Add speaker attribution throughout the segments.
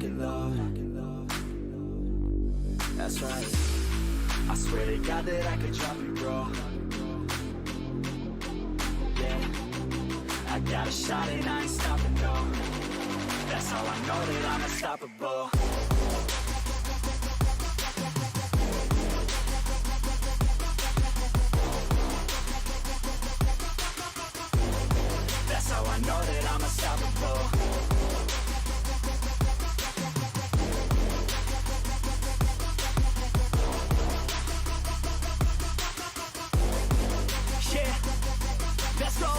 Speaker 1: and load. That's right. I swear to God that I could drop you, bro. Yeah, I got a shot and I ain't stopping, no. That's how I know that I'm unstoppable. That's how I know that I'm unstoppable. Yeah, let's go.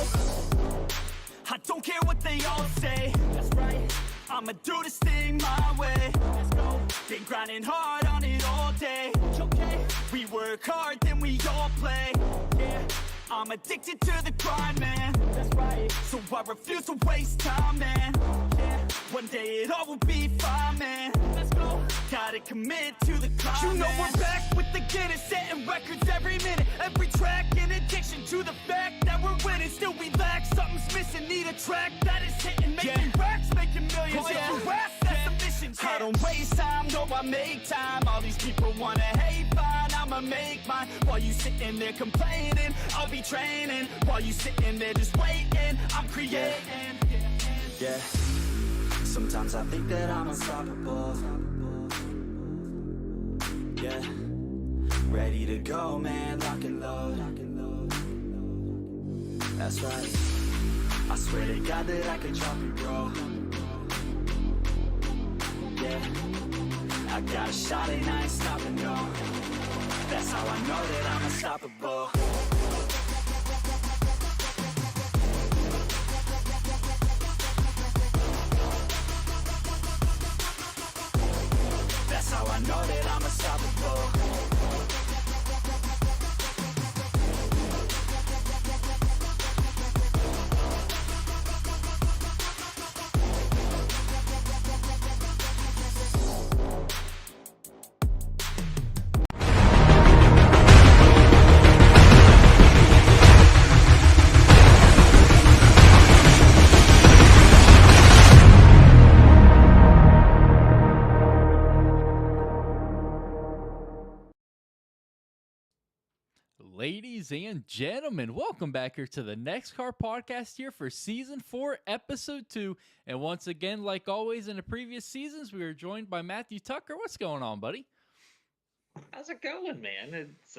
Speaker 1: I don't care what they all say. That's right. I'ma do this thing my way. Let's go. Been grinding hard on it all day. Okay. We work hard, then we all play. Yeah. I'm addicted to the grind, man. That's right. So I refuse to waste time, man. Yeah. One day it all will be fine, man. Let's go. Gotta commit to the climb. You know man. We're back with the Guinness, setting records every minute, every track. In addiction to the fact that we're winning, still we lack something's missing. Need a track that is hitting, making racks, making millions. Oh, yeah. That's the mission. Yeah. I don't waste time, no, I make time. All these people wanna hate, fine, I'ma make mine. While you sitting there complaining, I'll be training. While you sitting there just waiting, I'm creating. Yeah. Sometimes I think that I'm unstoppable. Yeah. Ready to go, man, lock and load. That's right. I swear to God that I could drop you, bro. Yeah. I got a shot and I ain't stopping, no. That's how I know that I'm unstoppable. That's how I know that I'm unstoppable.
Speaker 2: Ladies and gentlemen, welcome back here to the NEXXTCAR podcast here for Season 4, Episode 2. And once again, like always in the previous seasons, we are joined by Matthew Tucker. What's going on, buddy?
Speaker 3: How's it going, man? It's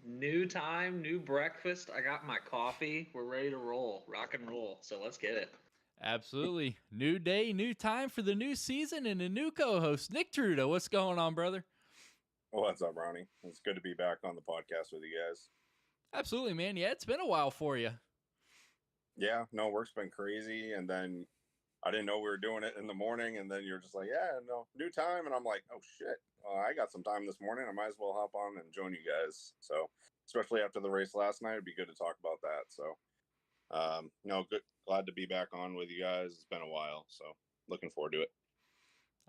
Speaker 3: new time, new breakfast. I got my coffee. We're ready to roll, rock and roll. So let's get it.
Speaker 2: Absolutely. New day, new time for the new season and a new co-host, Nick Trudeau. What's going on, brother?
Speaker 4: What's up, Ronnie? It's good to be back on the podcast with you guys.
Speaker 2: Absolutely, man. Yeah, it's been a while for you.
Speaker 4: Yeah, no, work's been crazy, and then I didn't know we were doing it in the morning, and then you're just like, yeah, no, new time, and I'm like, oh, shit. Well, I got some time this morning. I might as well hop on and join you guys. So, especially after the race last night, it'd be good to talk about that. So, no, good. Glad to be back on with you guys. It's been a while, so looking forward to it.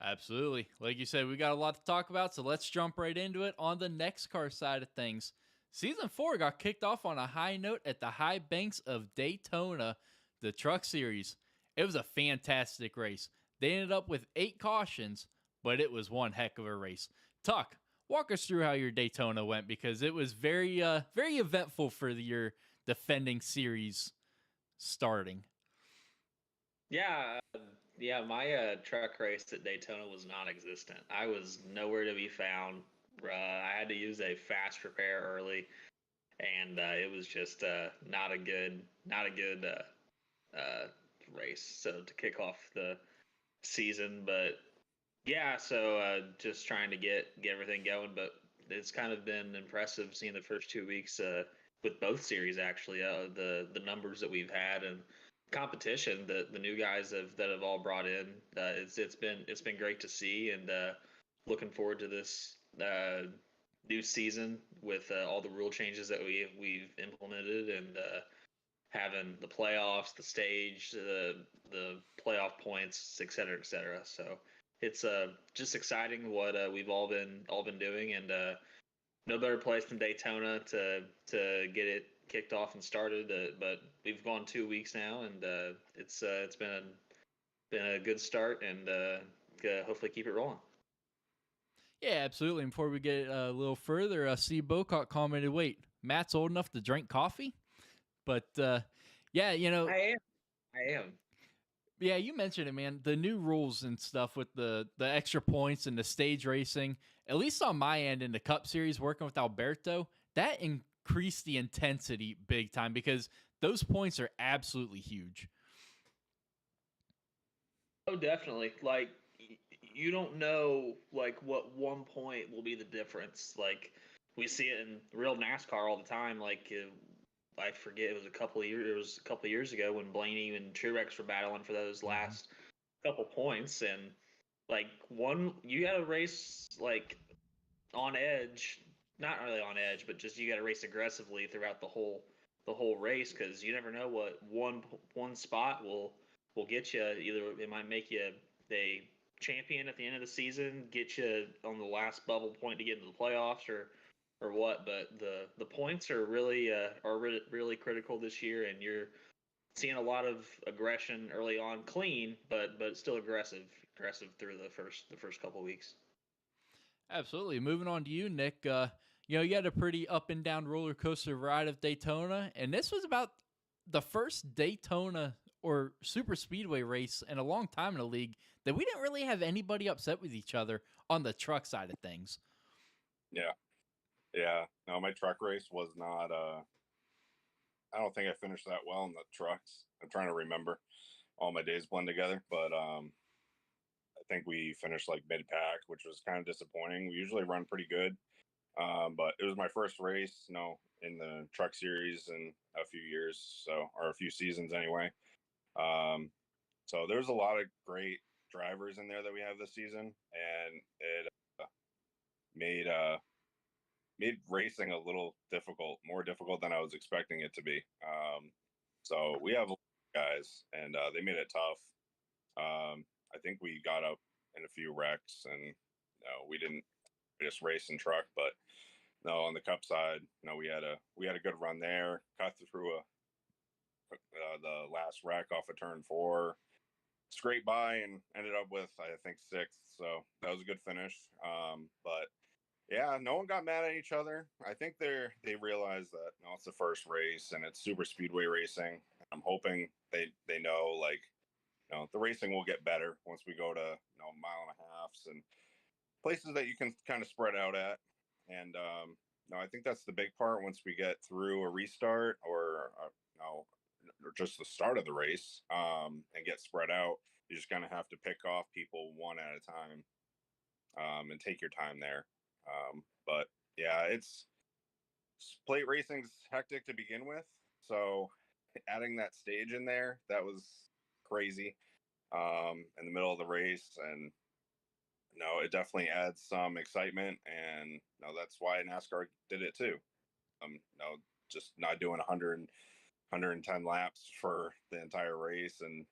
Speaker 2: Absolutely. Like you said, we got a lot to talk about, so let's jump right into it on the NEXXTCAR side of things. Season 4 got kicked off on a high note at the high banks of Daytona, the Truck Series. It was a fantastic race. They ended up with 8 cautions, but it was one heck of a race. Tuck, walk us through how your Daytona went, because it was very eventful for your defending series starting.
Speaker 3: Yeah, my truck race at Daytona was non-existent. I was nowhere to be found. I had to use a fast repair early, and it was just not a good race. So to kick off the season, but yeah, so just trying to get everything going. But it's kind of been impressive seeing the first 2 weeks with both series actually. The numbers that we've had and competition that the new guys that have all brought in. It's been great to see, and looking forward to this new season with all the rule changes that we've implemented, and having the playoffs, the stage, the playoff points, et cetera, et cetera. So it's just exciting what we've all been doing, and no better place than Daytona to get it kicked off and started. But we've gone 2 weeks now, and it's been a good start, and hopefully keep it rolling.
Speaker 2: Yeah, absolutely. And before we get a little further, Steve Bocock commented, "Wait, Matt's old enough to drink coffee?" But yeah,
Speaker 3: I am.
Speaker 2: yeah, you mentioned it, man. The new rules and stuff with the extra points and the stage racing, at least on my end in the Cup Series, working with Alberto, that increased the intensity big time because those points are absolutely huge.
Speaker 3: Oh, definitely. Like you don't know like what one point will be the difference. Like we see it in real NASCAR all the time. Like I forget it was a couple of years ago when Blaney and Truex were battling for those last couple points, and like one you got to race like on edge, not really on edge, but just you got to race aggressively throughout the whole race because you never know what one spot will get you. Either it might make you a champion at the end of the season, get you on the last bubble point to get into the playoffs, or what. But the points are really critical this year, and you're seeing a lot of aggression early on, clean, but still aggressive through the first couple weeks.
Speaker 2: Absolutely. Moving on to you, Nick. You had a pretty up and down roller coaster ride of Daytona, and this was about the first Daytona or super speedway race in a long time in the league that we didn't really have anybody upset with each other on the truck side of things.
Speaker 4: Yeah. Yeah. No, my truck race was not I don't think I finished that well in the trucks. I'm trying to remember. All my days blend together, but I think we finished like mid pack, which was kind of disappointing. We usually run pretty good. But it was my first race, in the truck series in a few years, or a few seasons anyway. Um, so there's a lot of great drivers in there that we have this season, and it made made racing a little more difficult than I was expecting it to be. So we have guys, and they made it tough. I think we got up in a few wrecks, and we didn't just race and truck, but no, on the Cup side, we had a good run there. Cut through the last wreck off of turn 4, scraped by, and ended up with I think 6th. So that was a good finish. But yeah, no one got mad at each other. I think they realized that it's the first race and it's super speedway racing. I'm hoping they know like the racing will get better once we go to mile and a halves and places that you can kind of spread out at. And I think that's the big part. Once we get through a restart or just the start of the race, and get spread out, you're just gonna have to pick off people one at a time, and take your time there. But yeah, it's plate racing's hectic to begin with, so adding that stage in there, that was crazy, in the middle of the race. And it definitely adds some excitement, and that's why NASCAR did it too. Just not doing 110 laps for the entire race, and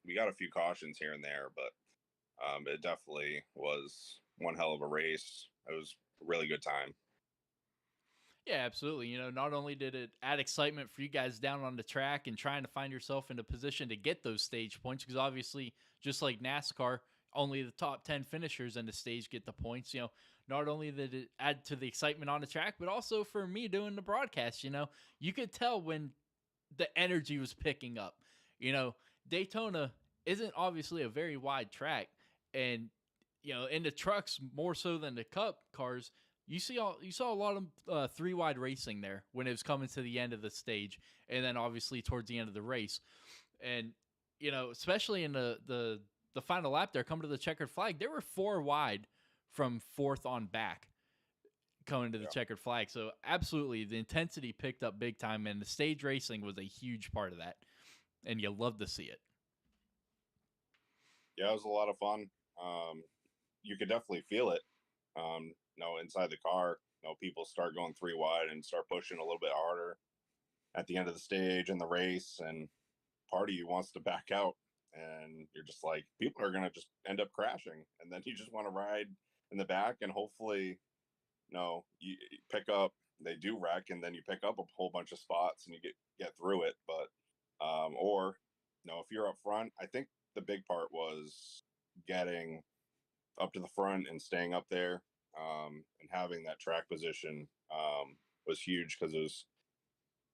Speaker 4: we got a few cautions here and there, but it definitely was one hell of a race. It was a really good time.
Speaker 2: Yeah, absolutely. Not only did it add excitement for you guys down on the track and trying to find yourself in a position to get those stage points, because obviously, just like NASCAR, only the top 10 finishers in the stage get the points. Not only did it add to the excitement on the track, but also for me doing the broadcast, you could tell when the energy was picking up. Daytona isn't obviously a very wide track, and in the trucks more so than the Cup cars, you saw a lot of 3 wide racing there when it was coming to the end of the stage, and then obviously towards the end of the race, and especially in the final lap there, coming to the checkered flag, there were 4 wide from 4th on back coming to the checkered flag. So absolutely, the intensity picked up big time, and the stage racing was a huge part of that, and you love to see it.
Speaker 4: Yeah, it was a lot of fun. You could definitely feel it. Inside the car, people start going 3 wide and start pushing a little bit harder at the end of the stage in the race, and part of you wants to back out, and you're just like, people are going to just end up crashing, and then you just want to ride in the back, and hopefully you pick up, they do wreck, and then you pick up a whole bunch of spots and you get through it. But or if you're up front, I think the big part was getting up to the front and staying up there, and having that track position was huge because it was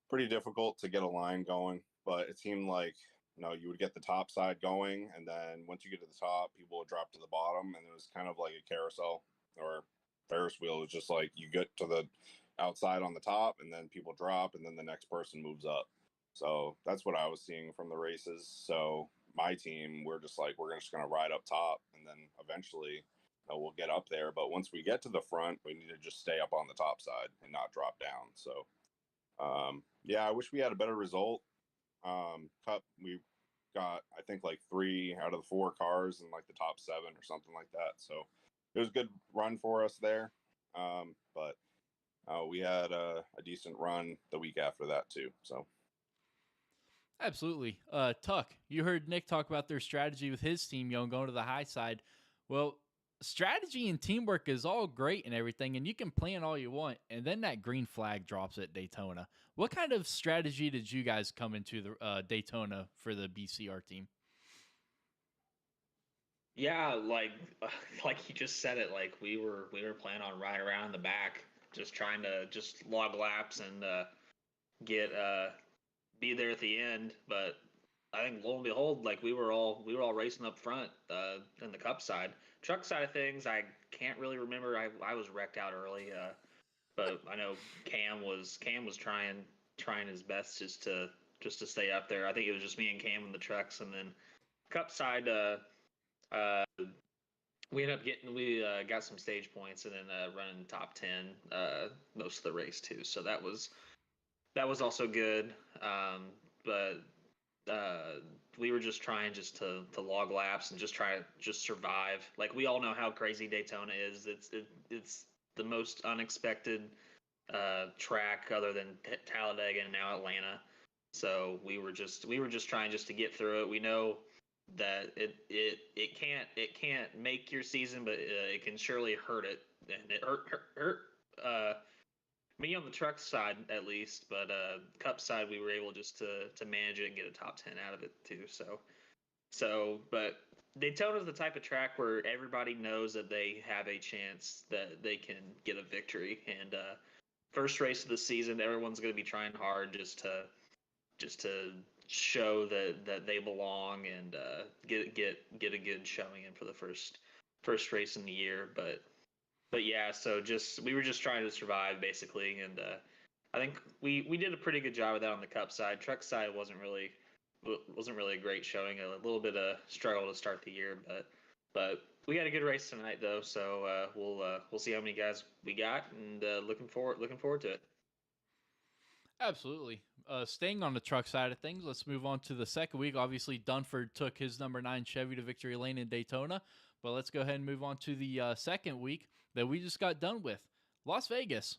Speaker 4: pretty difficult to get a line going. But it seemed like you would get the top side going, and then once you get to the top, people would drop to the bottom, and it was kind of like a carousel or Ferris wheel. It was just like you get to the outside on the top, and then people drop, and then the next person moves up. So that's what I was seeing from the races. So my team, we're just like, we're just going to ride up top, and then eventually we'll get up there. But once we get to the front, we need to just stay up on the top side and not drop down. So, yeah, I wish we had a better result. Cup, we got, I think, like 3 out of the 4 cars in like the top 7 or something like that. So it was a good run for us there. But we had a decent run the week after that too. So.
Speaker 2: Absolutely. Tuck, you heard Nick talk about their strategy with his team, going to the high side. Well, strategy and teamwork is all great and everything, and you can plan all you want, and then that green flag drops at Daytona. What kind of strategy did you guys come into the Daytona for the BCR team?
Speaker 3: Yeah, like you just said it. Like we were planning on riding around in the back, just trying to just log laps and get be there at the end. But I think lo and behold, like we were all racing up front in the cup side. Truck side of things, I can't really remember. I was wrecked out early, but I know Cam was trying his best just to stay up there. I think it was just me and Cam in the trucks, and then cup side. Uh, we got some stage points and then running top 10 most of the race too. So that was also good. But we were just trying to log laps and just try to just survive. Like we all know how crazy Daytona is. It's the most unexpected track other than Talladega and now Atlanta. So we were just trying just to get through it. We know that it can't make your season, but it can surely hurt it, and it hurt me on the truck side at least, but cup side we were able just to manage it and get a top 10 out of it too. But Daytona's the type of track where everybody knows that they have a chance that they can get a victory, and first race of the season, everyone's going to be trying hard just to show that they belong and get a good showing in for the first race in the year. But yeah, so we were just trying to survive basically, and I think we did a pretty good job of that on the cup side. Truck side wasn't really a great showing. A little bit of struggle to start the year, but we got a good race tonight though. So we'll see how many guys we got, and looking forward to it.
Speaker 2: Absolutely. Staying on the truck side of things, let's move on to the second week. Obviously, Dunford took his number 9 Chevy to victory lane in Daytona, but let's go ahead and move on to the second week that we just got done with. Las Vegas,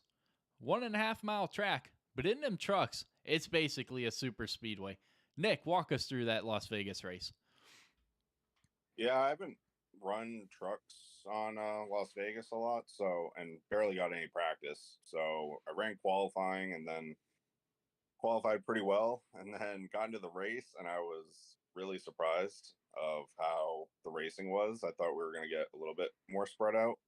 Speaker 2: 1.5 mile track, but in them trucks, it's basically a super speedway. Nick, walk us through that Las Vegas race.
Speaker 4: Yeah, I haven't run trucks on Las Vegas a lot, and barely got any practice. So I ran qualifying and then qualified pretty well, and then got into the race, and I was really surprised of how the racing was. I thought we were going to get a little bit more spread out,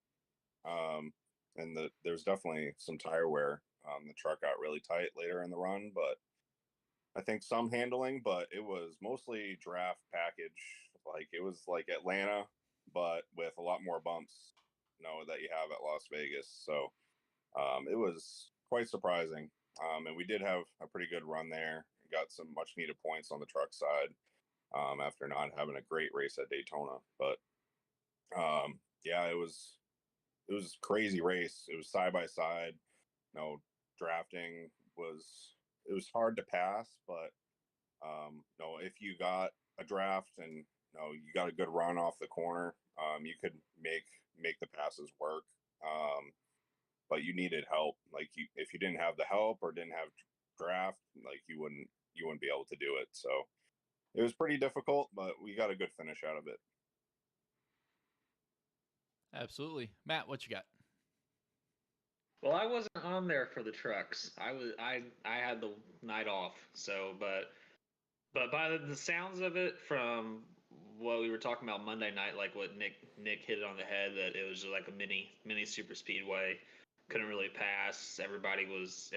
Speaker 4: and there's definitely some tire wear. The truck got really tight later in the run, but I think some handling, but it was mostly draft package. Like it was like Atlanta, but with a lot more bumps, that you have at Las Vegas. So it was quite surprising. And we did have a pretty good run there. Got some much needed points on the truck side after not having a great race at Daytona. But yeah, it was a crazy race. It was side by side. Drafting was hard to pass, but if you got a draft and you got a good run off the corner, you could make the passes work. But you needed help. Like if you didn't have the help or didn't have draft, like you wouldn't be able to do it. So it was pretty difficult, but we got a good finish out of it.
Speaker 2: Absolutely. Matt, what you got?
Speaker 3: Well, I wasn't on there for the trucks. I had the night off. So, but by the sounds of it, from what we were talking about Monday night, like what Nick hit it on the head, that it was just like a mini super speedway. Couldn't really pass. Everybody was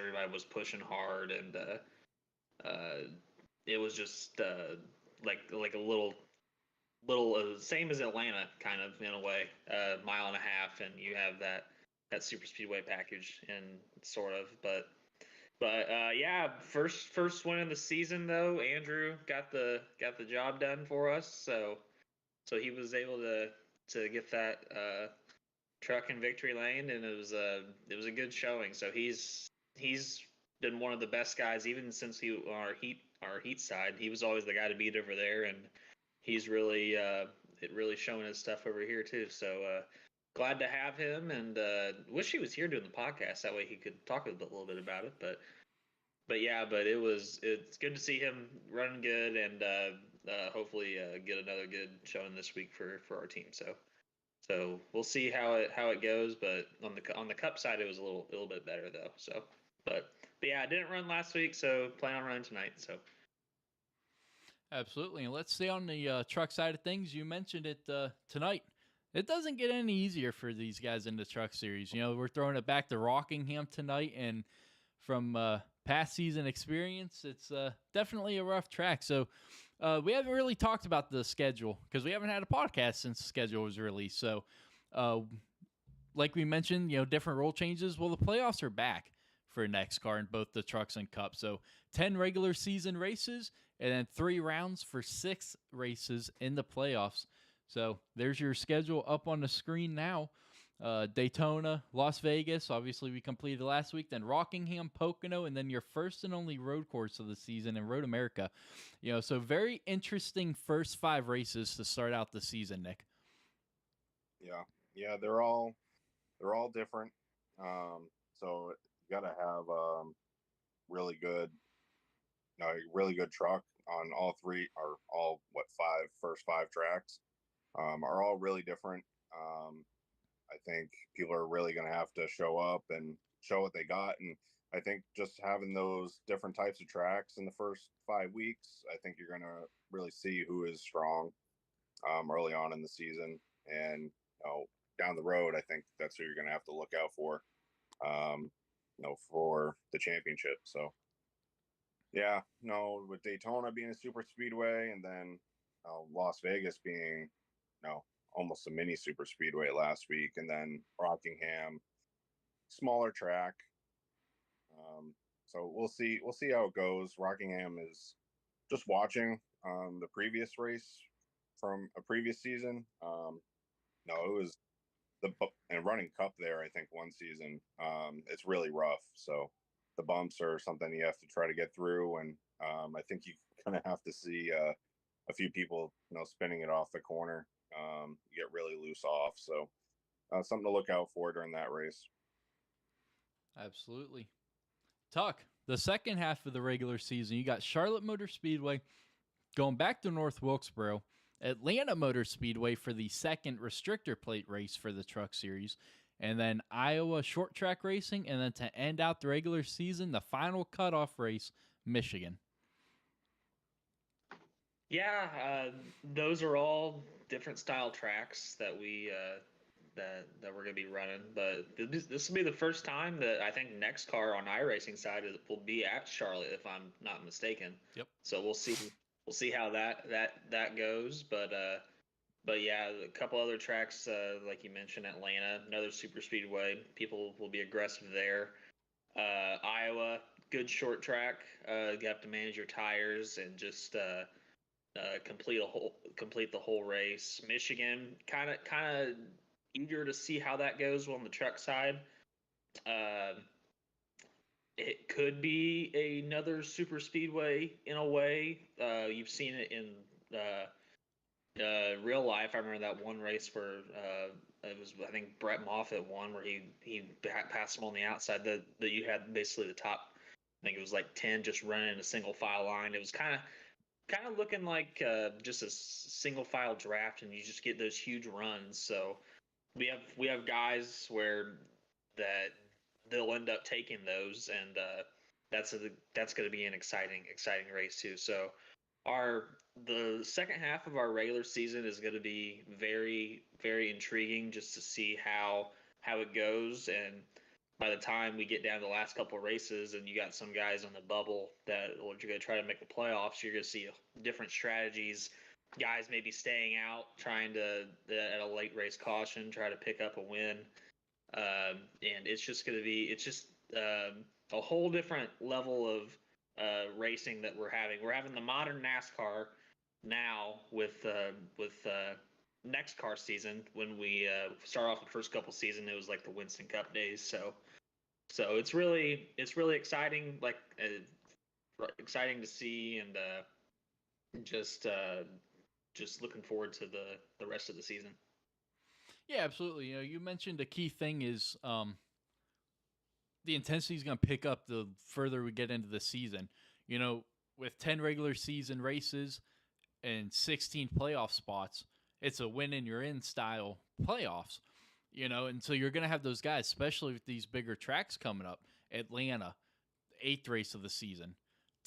Speaker 3: pushing hard, and it was just like a little same as Atlanta, kind of in a way, mile and a half, and you have that super speedway package, and sort of, but yeah, first win of the season though. Andrew got the job done for us, so he was able to get that truck in victory lane, and it was a good showing. So he's been one of the best guys even since he our heat side. He was always the guy to beat over there, and he's really it really showing his stuff over here too. So glad to have him, and wish he was here doing the podcast. That way he could talk a little bit about it. But yeah, but it's good to see him running good, and hopefully get another good showing this week for our team. So we'll see how it goes. But on the cup side, it was a little bit better though. So but yeah, I didn't run last week, so plan on running tonight. So.
Speaker 2: Absolutely. And let's stay on the truck side of things. You mentioned it tonight. It doesn't get any easier for these guys in the truck series. You know, we're throwing it back to Rockingham tonight, and from past season experience, it's definitely a rough track. So we haven't really talked about the schedule because we haven't had a podcast since the schedule was released. So like we mentioned, you know, different rule changes. Well, the playoffs are back for NEXXTCAR in both the trucks and cup. So 10 regular season races and then 3 rounds for 6 races in the playoffs. So there's your schedule up on the screen now. Daytona, Las Vegas, obviously we completed last week, then Rockingham, Pocono, and then your first and only road course of the season in Road America. You know, so very interesting first 5 races to start out the season, Nick.
Speaker 4: Yeah, they're all different. So you got to have really good truck on all 3 or all first 5 tracks. Are all really different. I think people are really going to have to show up and show what they got. And I think just having those different types of tracks in the first 5 weeks, I think you're going to really see who is strong early on in the season. And, you know, down the road, I think that's who you're going to have to look out for, you know, for the championship. So, yeah, no, with Daytona being a super speedway, and then Las Vegas being, you know, almost a mini super speedway last week, and then Rockingham, smaller track. So we'll see how it goes. Rockingham is just watching the previous race from a previous season. No, it was and running cup there. I think one season, it's really rough. So the bumps are something you have to try to get through, and I think you kind of have to see a few people, you know, spinning it off the corner. You get really loose off. So something to look out for during that race.
Speaker 2: Absolutely. Tuck, the second half of the regular season, you got Charlotte Motor Speedway going back to North Wilkesboro, Atlanta Motor Speedway for the second restrictor plate race for the truck series, and then Iowa short track racing, and then to end out the regular season, the final cutoff race, Michigan.
Speaker 3: Yeah, those are all different style tracks that we that we're gonna be running. But this will be the first time that I think NEXXTCAR on iRacing side will be at Charlotte, if I'm not mistaken.
Speaker 2: Yep.
Speaker 3: So we'll see how that goes. But yeah, a couple other tracks, like you mentioned, Atlanta, another super speedway. People will be aggressive there. Iowa, good short track. You have to manage your tires and just complete the whole race. Michigan, kind of eager to see how that goes on the truck side. It could be another super speedway in a way. You've seen it in real life. I remember that one race where it was, I think, Brett Moffitt won, where he passed him on the outside. That you had basically the top, I think it was like 10 just running in a single file line. It was kind of looking like just a single file draft, and you just get those huge runs. So we have guys where that they'll end up taking those, and that's going to be an exciting race too. So our the second half of our regular season is going to be very, very intriguing just to see how it goes. And by the time we get down to the last couple of races, and you got some guys on the bubble that are going to try to make the playoffs, you're going to see different strategies. Guys maybe staying out, trying to at a late race caution, try to pick up a win. And it's just going to be a whole different level of racing that we're having. We're having the modern NASCAR now with NEXXTCAR season. When we start off the first couple season, it was like the Winston Cup days. So it's really exciting, like exciting to see, and just looking forward to the rest of the season.
Speaker 2: Yeah, absolutely. You mentioned a key thing is the intensity is going to pick up the further we get into the season. With 10 regular season races and 16 playoff spots, it's a win and you're in style playoffs. And so you're going to have those guys, especially with these bigger tracks coming up. Atlanta, 8th race of the season.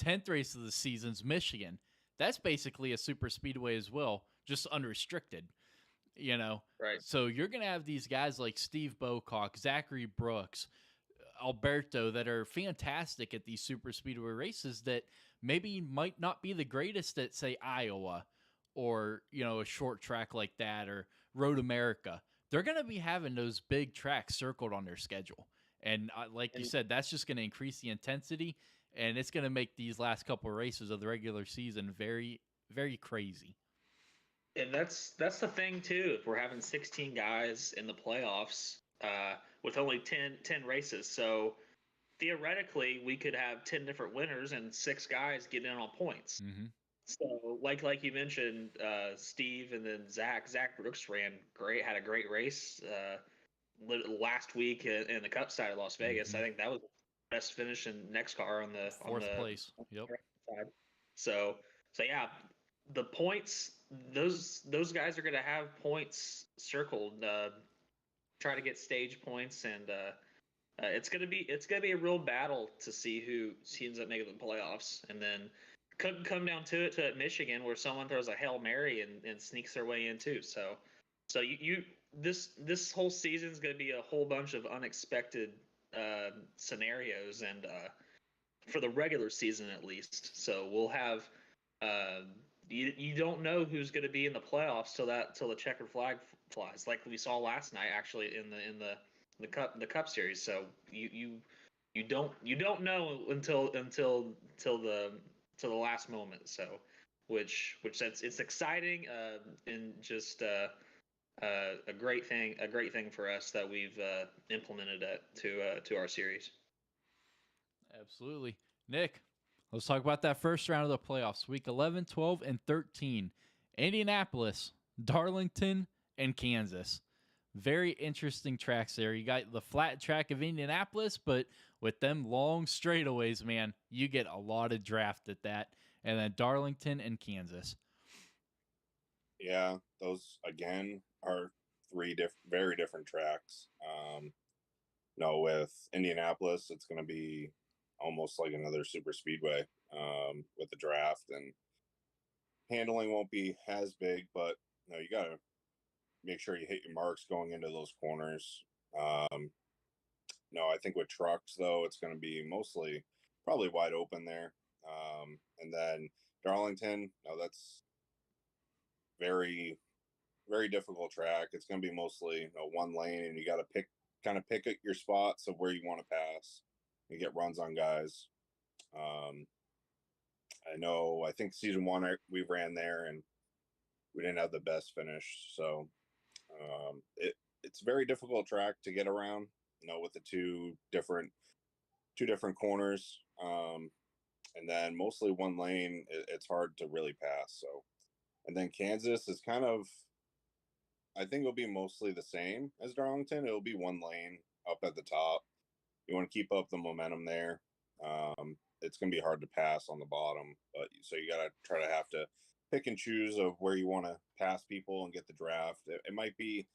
Speaker 2: 10th race of the season's Michigan. That's basically a super speedway as well, just unrestricted.
Speaker 3: Right.
Speaker 2: So you're going to have these guys like Steve Bocock, Zachary Brooks, Alberto that are fantastic at these super speedway races that maybe might not be the greatest at, say, Iowa or, a short track like that, or Road America. They're going to be having those big tracks circled on their schedule. And like you said, that's just going to increase the intensity, and it's going to make these last couple of races of the regular season very, very crazy.
Speaker 3: And that's the thing too. If we're having 16 guys in the playoffs with only 10 races, so theoretically we could have 10 different winners and 6 guys get in on points.
Speaker 2: Mm-hmm.
Speaker 3: So like you mentioned, Steve and then Zach Brooks ran great, had a great race last week in the Cup side of Las Vegas.
Speaker 2: Mm-hmm.
Speaker 3: I think that was the best finish in NEXXTCAR on the
Speaker 2: fourth place. Yep.
Speaker 3: Side. So yeah, the points, those guys are going to have points circled, try to get stage points, and it's going to be a real battle to see who ends up making the playoffs. And then could come down to it at Michigan, where someone throws a Hail Mary and sneaks their way in too. So this whole season is going to be a whole bunch of unexpected scenarios, and for the regular season at least. So we'll have you don't know who's going to be in the playoffs till the checkered flag flies, like we saw last night actually in the cup series. So you don't know until the last moment. So which it's exciting, and just a great thing for us that we've implemented it to our series.
Speaker 2: Absolutely. Nick, let's talk about that first round of the playoffs. Week 11, 12, and 13. Indianapolis, Darlington, and Kansas. Very interesting tracks there. You got the flat track of Indianapolis, but with them long straightaways, man, you get a lot of draft at that. And then Darlington and Kansas.
Speaker 4: Yeah, those, again, are 3 very different tracks. With Indianapolis, it's going to be almost like another super speedway with the draft, and handling won't be as big, but you got to make sure you hit your marks going into those corners. I think with trucks, though, it's going to be mostly probably wide open there. And then Darlington, that's very, very difficult track. It's going to be mostly one lane, and you got to kind of pick your spots of where you want to pass and get runs on guys. I think season 1 we ran there and we didn't have the best finish. So it's a very difficult track to get around, with the two different corners. And then mostly one lane, it's hard to really pass. So, and then Kansas is kind of, I think it'll be mostly the same as Darlington. It'll be one lane up at the top. You want to keep up the momentum there. It's going to be hard to pass on the bottom, but so you got to try to have to pick and choose of where you want to pass people and get the draft. It might be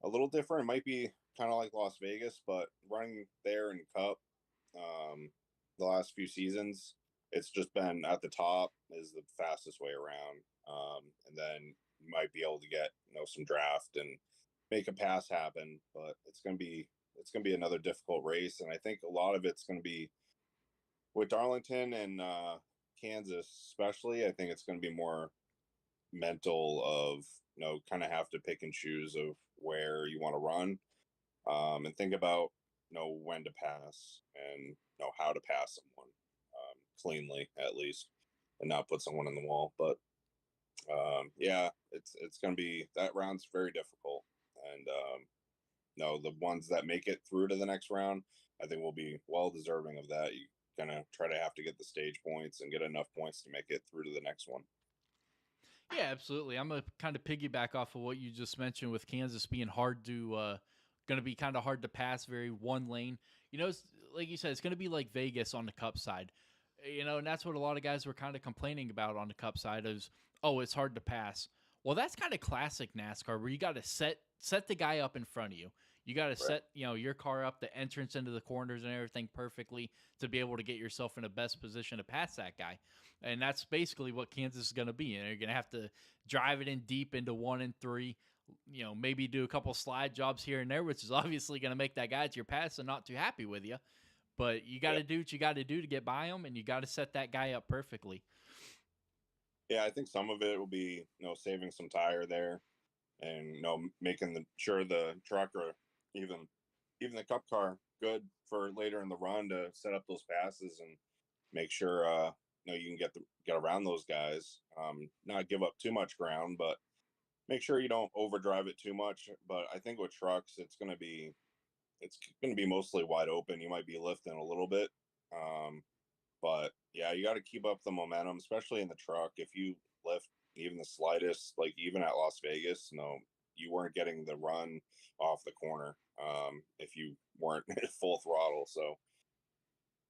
Speaker 4: a little different. It might be kind of like Las Vegas, but running there in Cup the last few seasons, it's just been at the top is the fastest way around. and then you might be able to get some draft and make a pass happen. But it's gonna be another difficult race, and I think a lot of it's gonna be with Darlington and Kansas, especially. I think it's gonna be more mental of kind of have to pick and choose of where you want to run, and think about when to pass and how to pass someone cleanly, at least, and not put someone in the wall. But yeah, it's gonna be, that round's very difficult, and the ones that make it through to the next round, I think will be well deserving of that. You gonna try to have to get the stage points and get enough points to make it through to the next one.
Speaker 2: Yeah, absolutely. I'm gonna kind of piggyback off of what you just mentioned with Kansas being hard to, gonna be kind of hard to pass, very one lane. It's, like you said, it's gonna be like Vegas on the Cup side. And that's what a lot of guys were kind of complaining about on the Cup side is, oh, it's hard to pass. Well, that's kind of classic NASCAR where you got to set the guy up in front of you. You got to set, your car up, the entrance into the corners and everything perfectly to be able to get yourself in the best position to pass that guy. And that's basically what Kansas is going to be. And you're going to have to drive it in deep into 1 and 3, maybe do a couple slide jobs here and there, which is obviously going to make that guy that you're passing not too happy with you. But you got to do what you got to do to get by him, and you got to set that guy up perfectly.
Speaker 4: Yeah, I think some of it will be, saving some tire there, and making sure the truck or even the Cup car good for later in the run to set up those passes and make sure you can get around those guys. Not give up too much ground, but make sure you don't overdrive it too much. But I think with trucks, it's going to be mostly wide open. You might be lifting a little bit, but yeah, you got to keep up the momentum, especially in the truck. If you lift even the slightest, like even at Las Vegas, you weren't getting the run off the corner if you weren't full throttle. So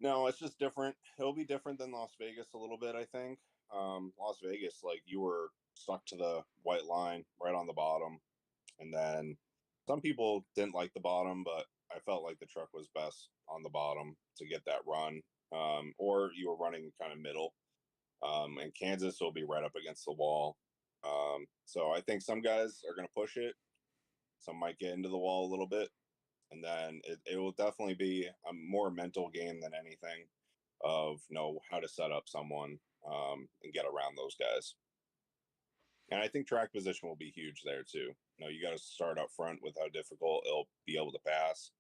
Speaker 4: no, it's just different. It'll be different than Las Vegas a little bit, I think. Las Vegas, like, you were stuck to the white line right on the bottom, and then some people didn't like the bottom, but I felt like the truck was best on the bottom to get that run. Or you were running kind of middle. And Kansas will be right up against the wall. So I think some guys are going to push it. Some might get into the wall a little bit. And then it will definitely be a more mental game than anything of how to set up someone and get around those guys. And I think track position will be huge there too. You got to start up front with how difficult it'll be able to pass.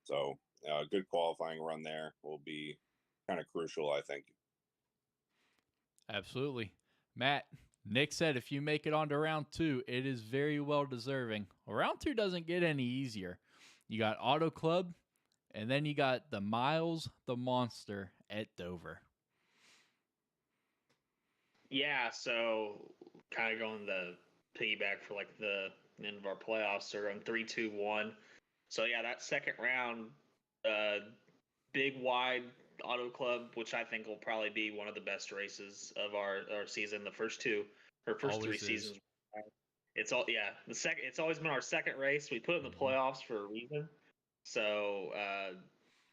Speaker 4: So a good qualifying run there will be kind of crucial, I think.
Speaker 2: Absolutely. Matt, Nick said if you make it on to round 2, it is very well deserving. Well, round 2 doesn't get any easier. You got Auto Club, and then you got the Miles the Monster at Dover.
Speaker 3: Yeah, so kind of going the piggyback for like the end of our playoffs. So we're on 3-2-1. So yeah, that second round, big wide Auto Club, which I think will probably be one of the best races of our season. The first
Speaker 2: Always
Speaker 3: 3
Speaker 2: is.
Speaker 3: seasons. It's it's always been our second race. We put it in the playoffs for a reason. So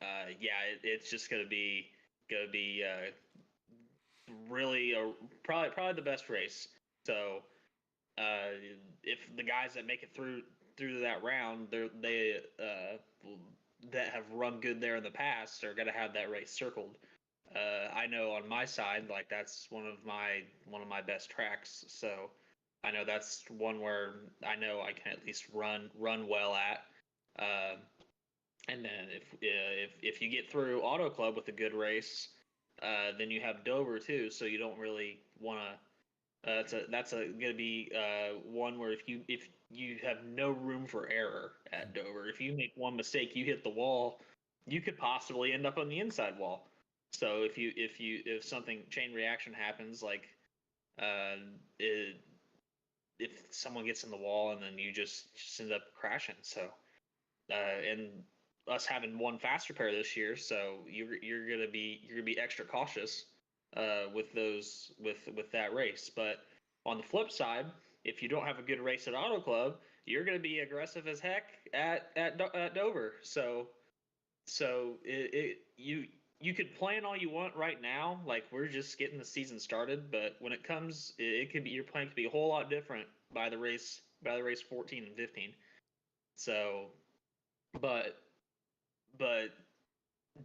Speaker 3: it's just gonna be really probably the best race. So if the guys that make it through that round, they that have run good there in the past are gonna have that race circled. I know on my side, like, that's one of my best tracks. So I know that's one where I know I can at least run well at. And then if you get through Auto Club with a good race, then you have Dover too. So you don't really want to. That's gonna be one where if you have no room for error at Dover. If you make one mistake, you hit the wall, you could possibly end up on the inside wall. So if something chain reaction happens, like if someone gets in the wall and then you just end up crashing. So and us having one faster pair this year, so you're gonna be extra cautious with that race. But on the flip side, if you don't have a good race at Auto Club, you're gonna be aggressive as heck at Dover. So you could plan all you want right now, like we're just getting the season started, but when it comes, it could be your plan could be a whole lot different by the race 14 and 15. So, but but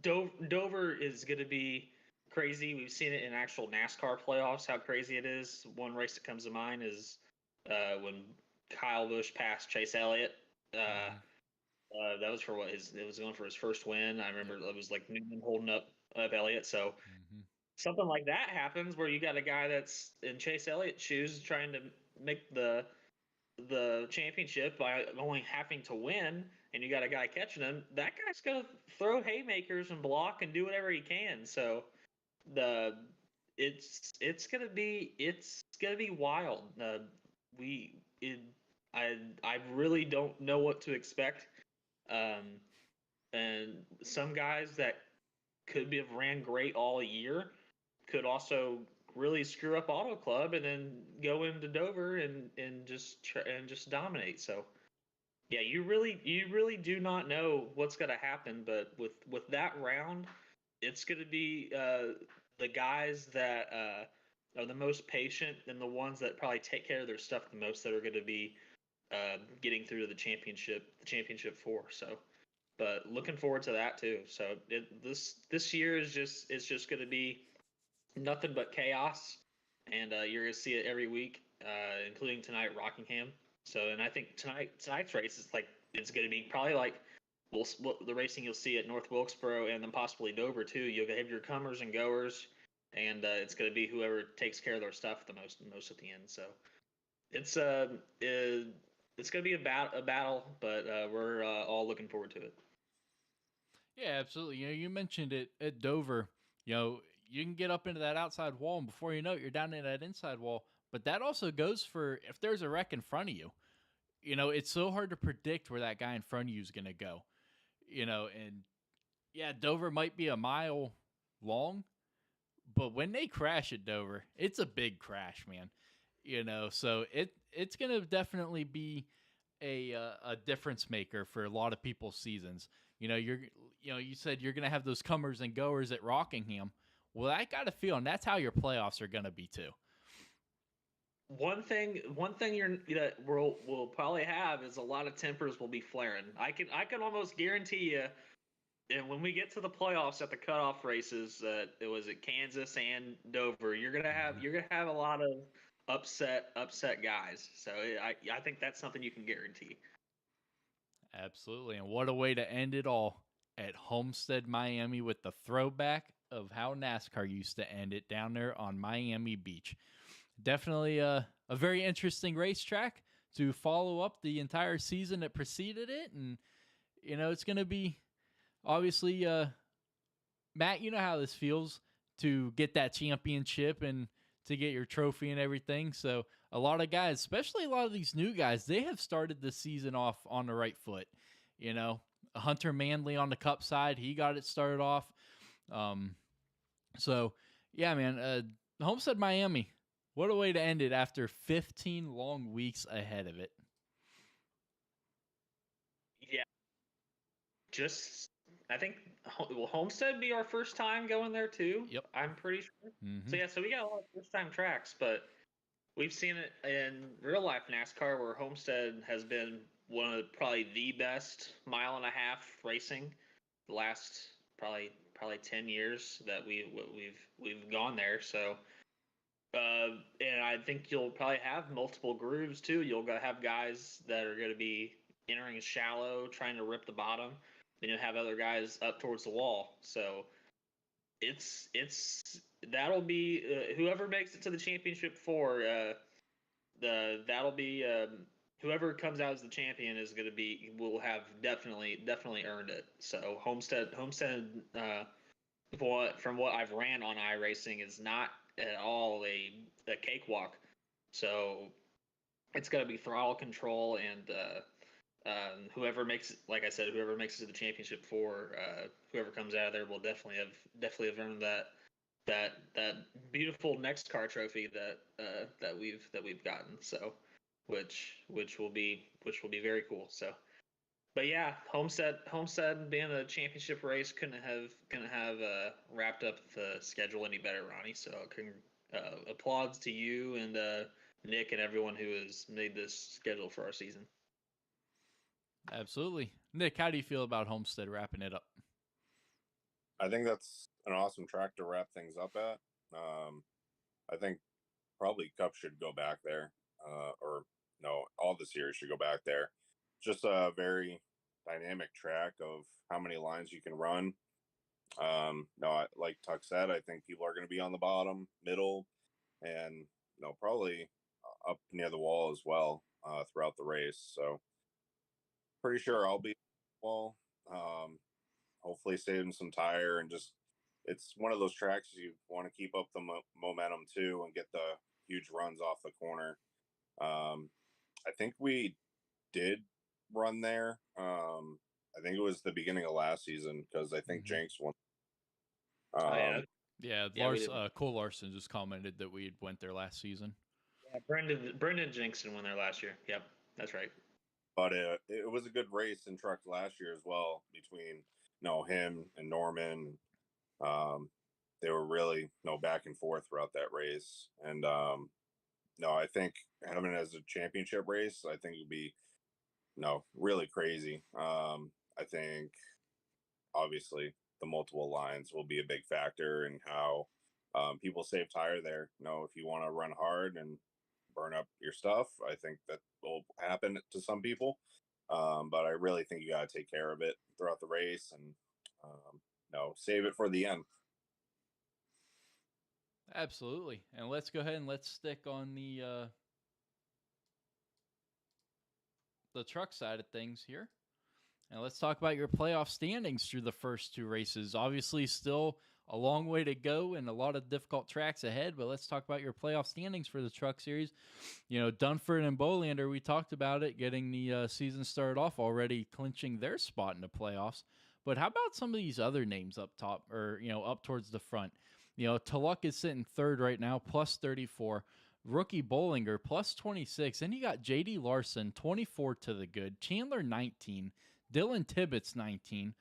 Speaker 3: Dover is going to be crazy. We've seen it in actual NASCAR playoffs how crazy it is. One race that comes to mind is when Kyle Busch passed Chase Elliott. That was for what it was going for his first win. I remember it was like Newman holding up Elliott. So something like that happens where you got a guy that's in Chase Elliott's shoes trying to make the championship by only having to win, and you got a guy catching him. That guy's gonna throw haymakers and block and do whatever he can. So it's gonna be wild. I really don't know what to expect. And some guys that could have ran great all year could also really screw up Auto Club and then go into Dover and just dominate. So yeah, you really do not know what's going to happen, but with that round, it's going to be the guys that are the most patient and the ones that probably take care of their stuff the most that are going to be getting through to the championship four. So, but looking forward to that too. So this year is just going to be nothing but chaos, and you're going to see it every week, including tonight, Rockingham. So, and I think tonight's race is like it's going to be probably like the racing you'll see at North Wilkesboro and then possibly Dover too. You'll have your comers and goers, and it's going to be whoever takes care of their stuff the most at the end. So, it's going to be a battle, but we're all looking forward to it.
Speaker 2: Yeah, absolutely. You mentioned it at Dover. You can get up into that outside wall, and before you know it, you're down in that inside wall. But that also goes for if there's a wreck in front of you. It's so hard to predict where that guy in front of you is going to go. And yeah, Dover might be a mile long, but when they crash at Dover, it's a big crash, man. So it's going to definitely be a difference maker for a lot of people's seasons. You said you're going to have those comers and goers at Rockingham. Well, I got a feeling that's how your playoffs are going to be too.
Speaker 3: One thing we'll probably have is a lot of tempers will be flaring. I can almost guarantee you. And when we get to the playoffs at the cutoff races, it was at Kansas and Dover. You're gonna have a lot of upset guys. So I think that's something you can guarantee.
Speaker 2: Absolutely. And what a way to end it all at Homestead, Miami, with the throwback of how NASCAR used to end it down there on Miami Beach. Definitely a very interesting racetrack to follow up the entire season that preceded it. And, it's going to be obviously, Matt, you know how this feels to get that championship and to get your trophy and everything. So a lot of guys, especially a lot of these new guys, they have started the season off on the right foot. Hunter Manley on the Cup side, he got it started off. So yeah, man, Homestead, Miami, what a way to end it after 15 long weeks ahead of it.
Speaker 3: Yeah. I think, will Homestead be our first time going there too?
Speaker 2: Yep.
Speaker 3: I'm pretty sure.
Speaker 2: Mm-hmm.
Speaker 3: So yeah, we got a lot of first time tracks, but we've seen it in real life NASCAR where Homestead has been one of probably the best mile and a half racing the last probably 10 years that we've gone there. So and I think you'll probably have multiple grooves too. You'll have guys that are going to be entering shallow, trying to rip the bottom. Then you'll have other guys up towards the wall. So that'll be whoever makes it to the championship four. That'll be whoever comes out as the champion is going to be will have definitely earned it. So Homestead from what I've ran on iRacing is not at all a cakewalk. So it's going to be throttle control and whoever makes it, like I said, whoever makes it to the championship four, whoever comes out of there will definitely have earned that beautiful NEXXTCAR trophy that we've gotten. So which will be very cool. So but yeah, Homestead being a championship race couldn't have wrapped up the schedule any better, Ronnie. So applauds to you and Nick and everyone who has made this schedule for our season.
Speaker 2: Absolutely. Nick, how do you feel about Homestead wrapping it up?
Speaker 4: I think that's an awesome track to wrap things up at. I think probably Cup should go back there, or no, all the series should go back there. Just a very dynamic track of how many lines you can run. No, like Tuck said, I think people are going to be on the bottom, middle, and probably up near the wall as well throughout the race. So pretty sure I'll be well. Hopefully saving some tire and just it's one of those tracks you want to keep up the momentum too and get the huge runs off the corner. I think we did run there. I think it was the beginning of last season because I think Jenks won.
Speaker 3: Oh yeah,
Speaker 2: Yeah,
Speaker 3: Yeah, we
Speaker 2: Cole Larson just commented that we went there last season.
Speaker 3: yeah. Brendan Jensen won there last year. Yep, that's right.
Speaker 4: But it was a good race in truck last year as well between him and Norman. They were really back and forth throughout that race, and I think having it as a championship race, I think would be really crazy. I think obviously the multiple lines will be a big factor in how people save tire there. If you want to run hard and burn up your stuff, I think that will happen to some people. But I really think you got to take care of it throughout the race and save it for the end.
Speaker 2: Absolutely. And let's go ahead and let's stick on the truck side of things here. And let's talk about your playoff standings through the first two races. Obviously, still a long way to go and a lot of difficult tracks ahead, but let's talk about your playoff standings for the truck series. Dunford and Bolander, we talked about it, getting the season started off already, clinching their spot in the playoffs. But how about some of these other names up top or, up towards the front? Tuluk is sitting third right now, plus 34. Rookie Bollinger, plus 26. Then you got J.D. Larson, 24 to the good. Chandler, 19. Dylan Tibbetts, 19.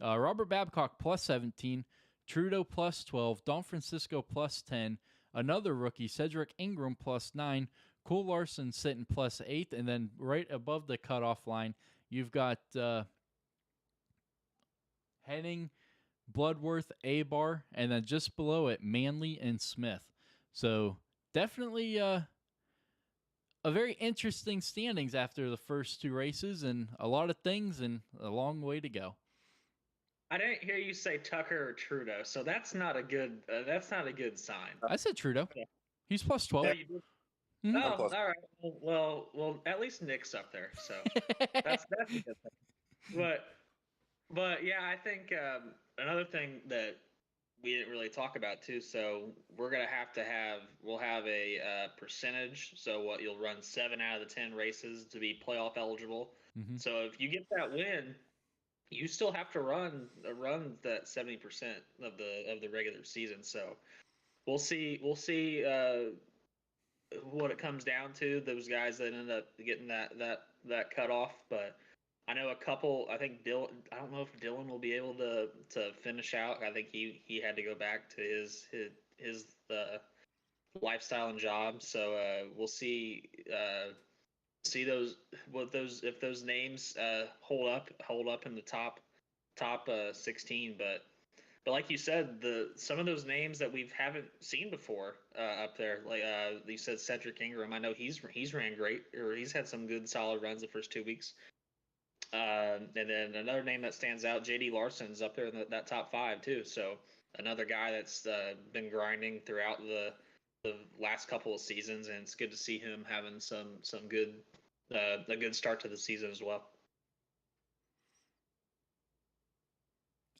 Speaker 2: Robert Babcock, plus 17. Trudeau, plus 12. Don Francisco, plus 10. Another rookie, Cedric Ingram, plus 9. Cole Larson sitting plus 8. And then right above the cutoff line, you've got Henning, Bloodworth, Abar, and then just below it, Manley and Smith. So definitely a very interesting standings after the first two races, and a lot of things, and a long way to go.
Speaker 3: I didn't hear you say Tucker or Trudeau, so that's not a good sign.
Speaker 2: I said Trudeau. He's plus 12.
Speaker 3: Oh, you did?
Speaker 2: Mhm.
Speaker 3: Oh,
Speaker 4: Plus.
Speaker 3: all right. Well, at least Nick's up there, so that's a good thing. But yeah, I think another thing that we didn't really talk about too. So we're gonna we'll have a percentage. So what you'll run 7 out of the 10 races to be playoff eligible.
Speaker 2: Mhm.
Speaker 3: So if you get that win, you still have to run that 70% of the regular season. So we'll see what it comes down to. Those guys that end up getting that cut off, but I know a couple. I think Dylan. I don't know if Dylan will be able to finish out. I think he had to go back to his lifestyle and job. So we'll see those if those names hold up in the top 16. But like you said, some of those names that we haven't seen before up there, like you said, Cedric Ingram. I know he's ran great, or he's had some good solid runs the first 2 weeks. And then another name that stands out, J.D. Larson's up there in that top 5 too. So another guy that's been grinding throughout the last couple of seasons, and it's good to see him having some good a good start to the season as well.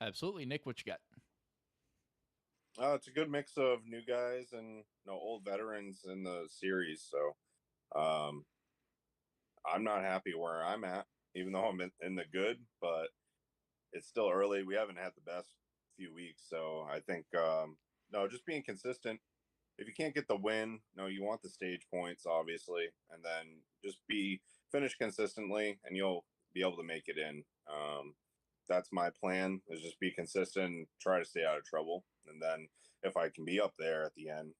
Speaker 2: Absolutely. Nick, what you got?
Speaker 4: It's a good mix of new guys and old veterans in the series. So I'm not happy where I'm at, even though I'm in the good, but it's still early. We haven't had the best few weeks. So I think, just being consistent. If you can't get the win, you want the stage points, obviously, and then just finish consistently, and you'll be able to make it in. That's my plan, is just be consistent and try to stay out of trouble. And then if I can be up there at the end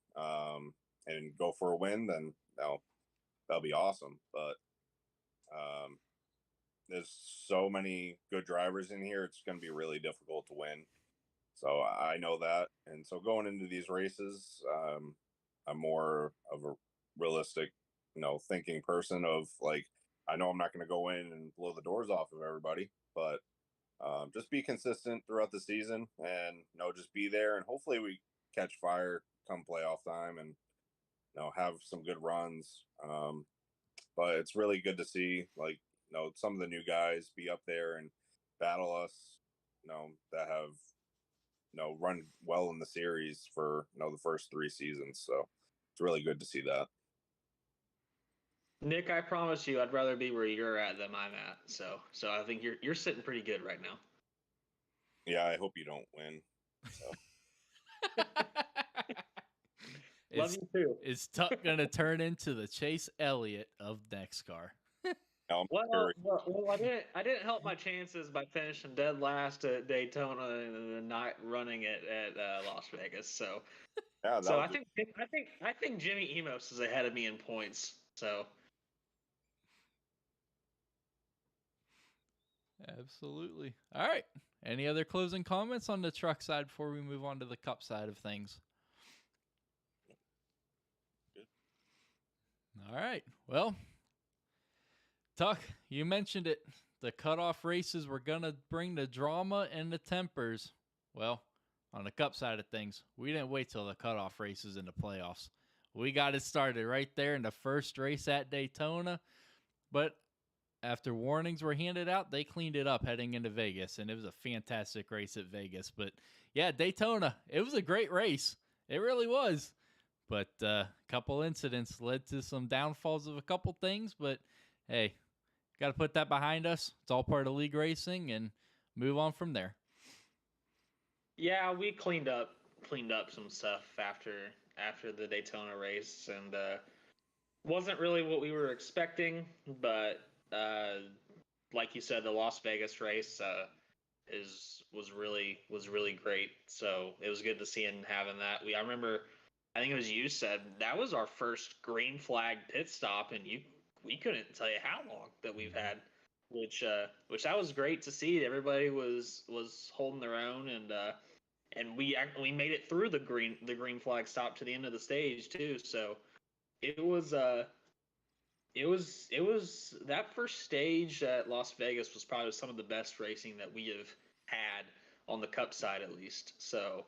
Speaker 4: and go for a win, then that'll be awesome. But there's so many good drivers in here, it's going to be really difficult to win. So I know that. And so going into these races, I'm more of a realistic, thinking person of like, I know I'm not going to go in and blow the doors off of everybody, but just be consistent throughout the season and, just be there. And hopefully we catch fire come playoff time and, have some good runs. But it's really good to see, like, some of the new guys be up there and battle us, that have, run well in the series for, the first 3 seasons. So it's really good to see that.
Speaker 3: Nick, I promise you, I'd rather be where you're at than I'm at. So I think you're sitting pretty good right now.
Speaker 4: Yeah, I hope you don't win. So.
Speaker 3: Love you too.
Speaker 2: Is Tuck gonna turn into the Chase Elliott of NEXXTCAR?
Speaker 3: Well, I didn't help my chances by finishing dead last at Daytona and then not running it at Las Vegas. So,
Speaker 4: yeah,
Speaker 3: I think Jimmy Emos is ahead of me in points. So,
Speaker 2: Absolutely. All right. Any other closing comments on the truck side before we move on to the cup side of things?
Speaker 4: Good.
Speaker 2: All right. Well, Tuck, you mentioned it. The cutoff races were going to bring the drama and the tempers. Well, on the cup side of things, we didn't wait till the cutoff races in the playoffs. We got it started right there in the first race at Daytona. But after warnings were handed out, they cleaned it up heading into Vegas, and it was a fantastic race at Vegas. But yeah, Daytona, it was a great race. It really was. But a couple incidents led to some downfalls of a couple things. But hey, got to put that behind us. It's all part of league racing and move on from there.
Speaker 3: Yeah, we cleaned up some stuff after the Daytona race, and wasn't really what we were expecting. But like you said, the Las Vegas race was really great. So it was good to see him having that. I remember, I think it was you said that was our first green flag pit stop, and we couldn't tell you how long that we've had, which that was great to see. Everybody was holding their own, and we made it through the green flag stop to the end of the stage too. So it was that first stage at Las Vegas was probably some of the best racing that we have had on the Cup side, at least. So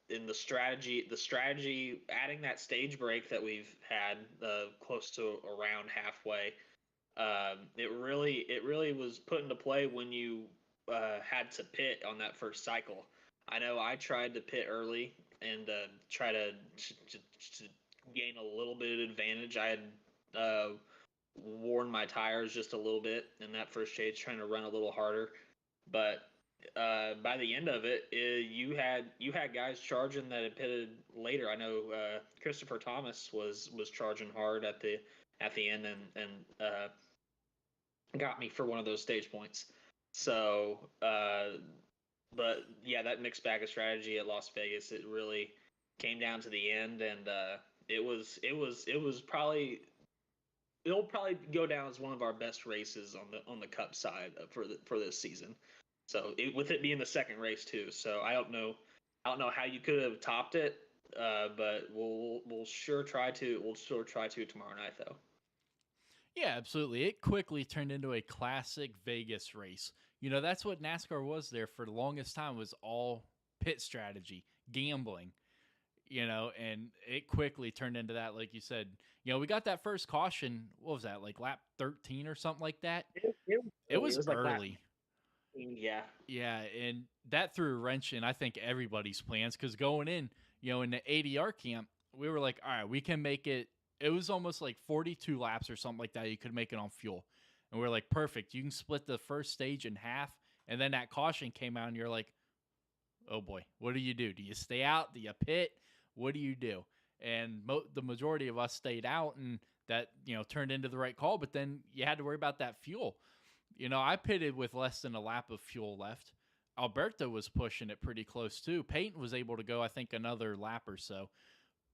Speaker 3: in the strategy, adding that stage break that we've had close to around halfway, it really was put into play when you had to pit on that first cycle. I know I tried to pit early and try to gain a little bit of advantage. I had worn my tires just a little bit in that first stage, trying to run a little harder. But by the end of it, you had guys charging that had pitted later. I know Christopher Thomas was charging hard at the end and got me for one of those stage points. So, but yeah, that mixed bag of strategy at Las Vegas, it really came down to the end, and it was probably. It'll probably go down as one of our best races on the Cup side for this season. So with it being the second race too, so I don't know how you could have topped it, but we'll sure try to. We'll sure try to tomorrow night though.
Speaker 2: Yeah, absolutely. It quickly turned into a classic Vegas race. That's what NASCAR was there for the longest time, was all pit strategy, gambling. And it quickly turned into that, like you said. We got that first caution. What was that, like lap 13 or something like that? It was early.
Speaker 3: Yeah.
Speaker 2: Yeah, and that threw a wrench in, I think, everybody's plans, because going in, in the ADR camp, we were like, all right, we can make it. It was almost like 42 laps or something like that. You could make it on fuel. And we are like, perfect. You can split the first stage in half. And then that caution came out, and you're like, oh boy, what do you do? Do you stay out? Do you pit? What do you do? And the majority of us stayed out, and that turned into the right call. But then you had to worry about that fuel. I pitted with less than a lap of fuel left. Alberto was pushing it pretty close too. Peyton was able to go, I think, another lap or so.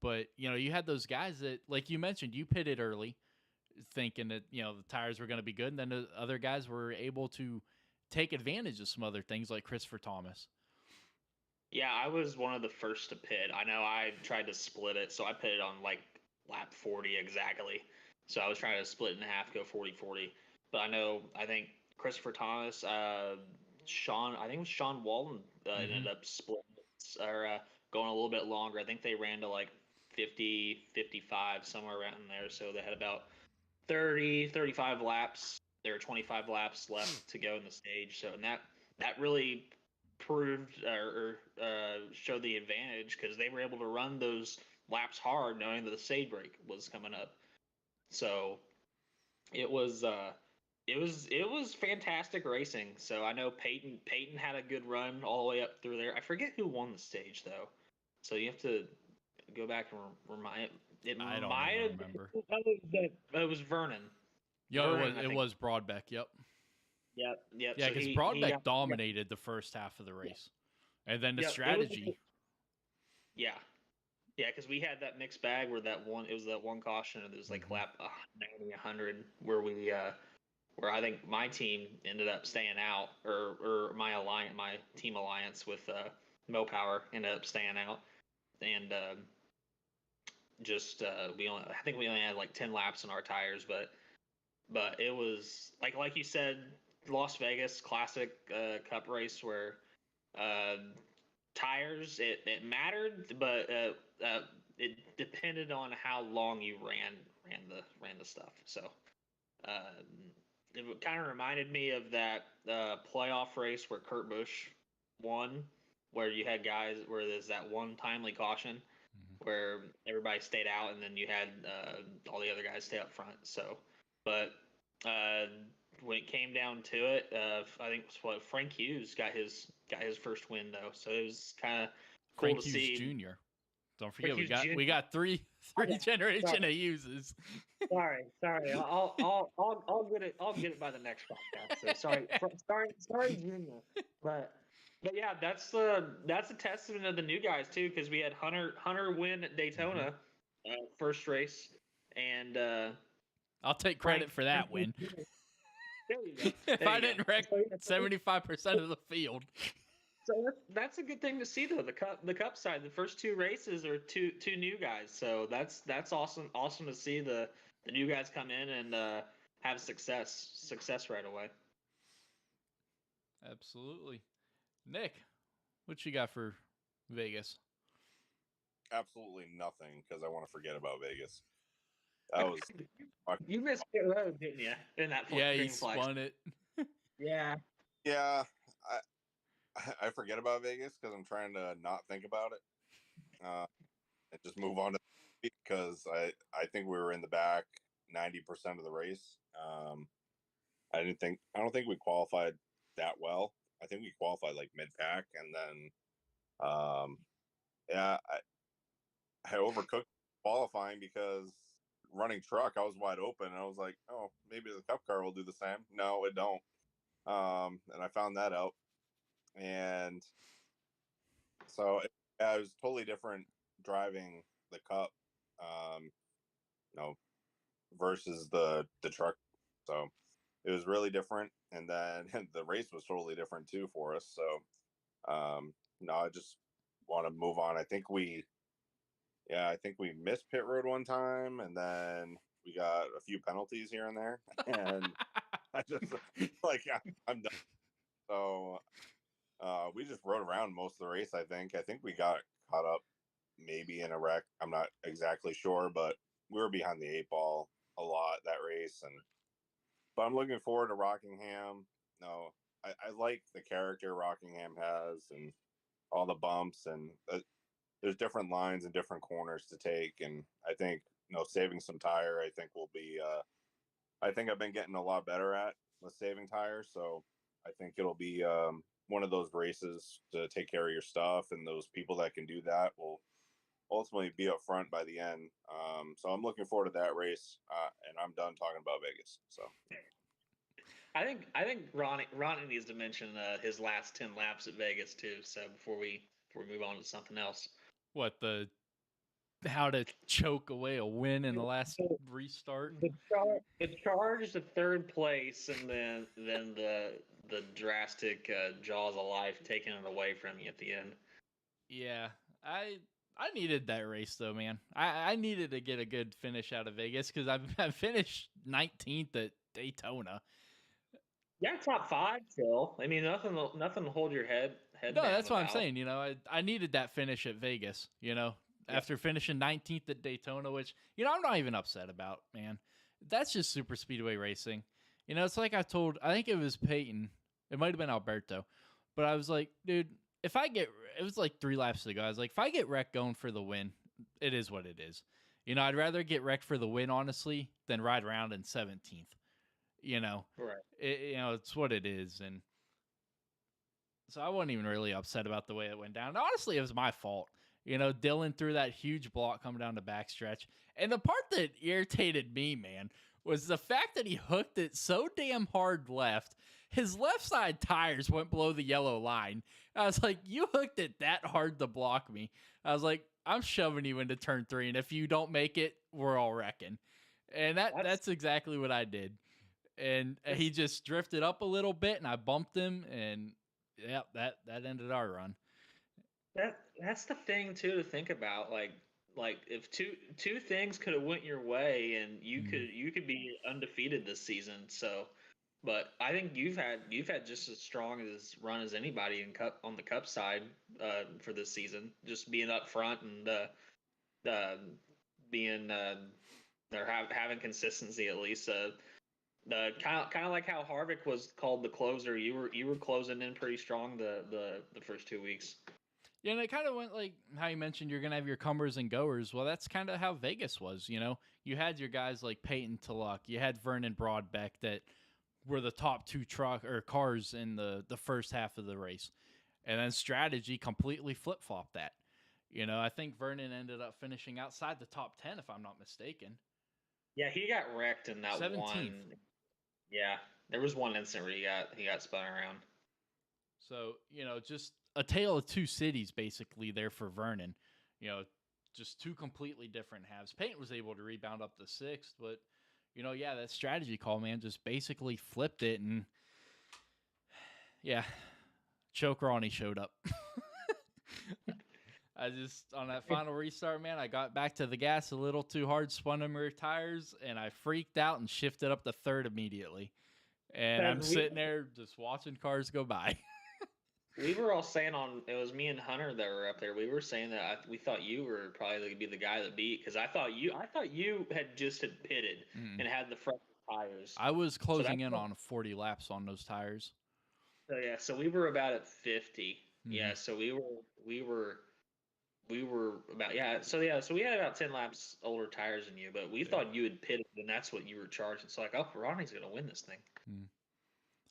Speaker 2: But, you had those guys that, like you mentioned, you pitted early thinking that, the tires were going to be good. And then the other guys were able to take advantage of some other things like Christopher Thomas.
Speaker 3: Yeah, I was one of the first to pit. I know I tried to split it, so I pitted on like lap 40 exactly. So I was trying to split it in half, go 40-40. But I think Christopher Thomas, Sean, I think it was Sean Walton ended up splitting or going a little bit longer. I think they ran to like 50, 55, somewhere around there. So they had about 30, 35 laps. There were 25 laps left to go in the stage. So, and that really proved or showed the advantage because they were able to run those laps hard, knowing that the stage break was coming up. So it was fantastic racing. So I know Peyton had a good run all the way up through there. I forget who won the stage though, so you have to go back and remind.
Speaker 2: I don't even remember.
Speaker 3: It was Vernon.
Speaker 2: It was Broadbeck. Yep.
Speaker 3: Yep.
Speaker 2: Yeah,
Speaker 3: So
Speaker 2: because Broadbeck dominated the first half of the race, and then the strategy.
Speaker 3: Yeah, because we had that mixed bag where it was that one caution, and there was like lap 90, 100, where where I think my team ended up staying out, or my team alliance with Mo Power ended up staying out, and I think we only had like 10 laps on our tires, but it was like you said, Las Vegas classic cup race where tires it mattered, but it depended on how long you ran the stuff. So it kind of reminded me of that playoff race where Kurt Busch won, where you had guys where there's that one timely caution where everybody stayed out, and then you had all the other guys stay up front. So, but when it came down to it, I think Frank Hughes got his first win though. So it was kind of cool
Speaker 2: Frank
Speaker 3: to
Speaker 2: Hughes
Speaker 3: see.
Speaker 2: Jr. Don't forget,
Speaker 3: Frank
Speaker 2: we got three generation of Hugheses.
Speaker 3: Sorry. I'll get it by the next podcast. So sorry, Junior. But yeah, that's a testament of the new guys too, because we had Hunter win at Daytona, first race, and
Speaker 2: I'll take credit for that win.
Speaker 3: There you go.
Speaker 2: If I didn't wreck 75% of the field.
Speaker 3: So that's a good thing to see though. The cup side, the first two races are two new guys. So that's awesome to see the new guys come in and have success right away.
Speaker 2: Absolutely. Nick, what you got for Vegas?
Speaker 4: Absolutely nothing, because I want to forget about Vegas. That was
Speaker 3: you missed Pit Road, didn't you? In that
Speaker 2: he spun it.
Speaker 3: Yeah.
Speaker 4: I forget about Vegas because I'm trying to not think about it and just move on to because I think we were in the back 90% of the race. I don't think we qualified that well. I think we qualified like mid pack, and then I overcooked qualifying because running truck I was wide open, and I was like, oh, maybe the cup car will do the same. No, it don't. And I found that out. And so it was totally different driving the cup, versus the truck. So it was really different. And then the race was totally different too for us. So, no, I just want to move on. I think we missed pit road one time, and then we got a few penalties here and there. And I just I'm done. So, we just rode around most of the race. I think we got caught up maybe in a wreck. I'm not exactly sure, but we were behind the 8 ball a lot that race. But I'm looking forward to Rockingham. No, I like the character Rockingham has and all the bumps, and there's different lines and different corners to take. And I think, saving some tire, I think will be, I think I've been getting a lot better at with saving tires. So I think it'll be, one of those races to take care of your stuff, and those people that can do that will ultimately be up front by the end. So I'm looking forward to that race, and I'm done talking about Vegas. So
Speaker 3: I think Ronnie needs to mention his last 10 laps at Vegas too. So before we move on to something else.
Speaker 2: What how to choke away a win in the last
Speaker 3: The,
Speaker 2: restart?
Speaker 3: the charge to third place, and then the drastic jaws of life taking it away from you at the end.
Speaker 2: Yeah, I needed that race though, man. I needed to get a good finish out of Vegas because I finished 19th at Daytona.
Speaker 3: Yeah, top 5 still. I mean, nothing to hold your head
Speaker 2: No,
Speaker 3: down
Speaker 2: that's what I'm
Speaker 3: about.
Speaker 2: saying. You know, I needed that finish at Vegas. You know,
Speaker 3: Yeah.
Speaker 2: after finishing 19th at Daytona, which I'm not even upset about, man. That's just super speedway racing. You know, it's like I think it was Peyton. It might have been Alberto, but I was like, dude, if I get, it was like 3 laps to go. I was like, if I get wrecked going for the win, it is what it is. You know, I'd rather get wrecked for the win, honestly, than ride around in 17th. You know,
Speaker 3: Right.
Speaker 2: It's what it is, and so I wasn't even really upset about the way it went down. Honestly, it was my fault. You know, Dylan threw that huge block coming down the backstretch. And the part that irritated me, man, was the fact that he hooked it so damn hard left. His left side tires went below the yellow line. I was like, you hooked it that hard to block me. I was like, I'm shoving you into turn 3, and if you don't make it, we're all wrecking. And that's exactly what I did. And he just drifted up a little bit, and I bumped him, and yeah, that ended our run.
Speaker 3: That's the thing too to think about. Like if two things could have went your way, and you could be undefeated this season. So, but I think you've had just as strong as run as anybody in cup on the cup side for this season. Just being up front and being or having consistency at least. Kind of like how Harvick was called the closer. You were closing in pretty strong the first 2 weeks.
Speaker 2: Yeah, and it kind of went like how you mentioned you're going to have your comers and goers. Well, that's kind of how Vegas was, you know? You had your guys like Peyton Tulloch. You had Vernon Broadbeck that were the top 2 cars in the first half of the race. And then strategy completely flip-flopped that. You know, I think Vernon ended up finishing outside the top 10, if I'm not mistaken.
Speaker 3: Yeah, he got wrecked in that
Speaker 2: 17th.
Speaker 3: one. Yeah, there was one incident where he got spun around.
Speaker 2: So, you know, just a tale of 2 cities basically there for Vernon. You know, just 2 completely different halves. Peyton was able to rebound up to 6th, but, you know, yeah, that strategy call, man, just basically flipped it. And, yeah, Choke Ronnie showed up. I just, on that final restart, man, I got back to the gas a little too hard, spun them rear tires, and I freaked out and shifted up to 3rd immediately. And I'm sitting there just watching cars go by.
Speaker 3: We were all saying it was me and Hunter that were up there. We were saying that we thought you were probably going to be the guy that beat, because I thought you had pitted and had the front tires.
Speaker 2: I was closing in on 40 laps on those tires.
Speaker 3: So yeah, so we were about at 50. Yeah, so we were about so we had about 10 laps older tires than you, but we thought you had pitted, and that's what you were charging. So like, oh, Ronnie's going to win this thing.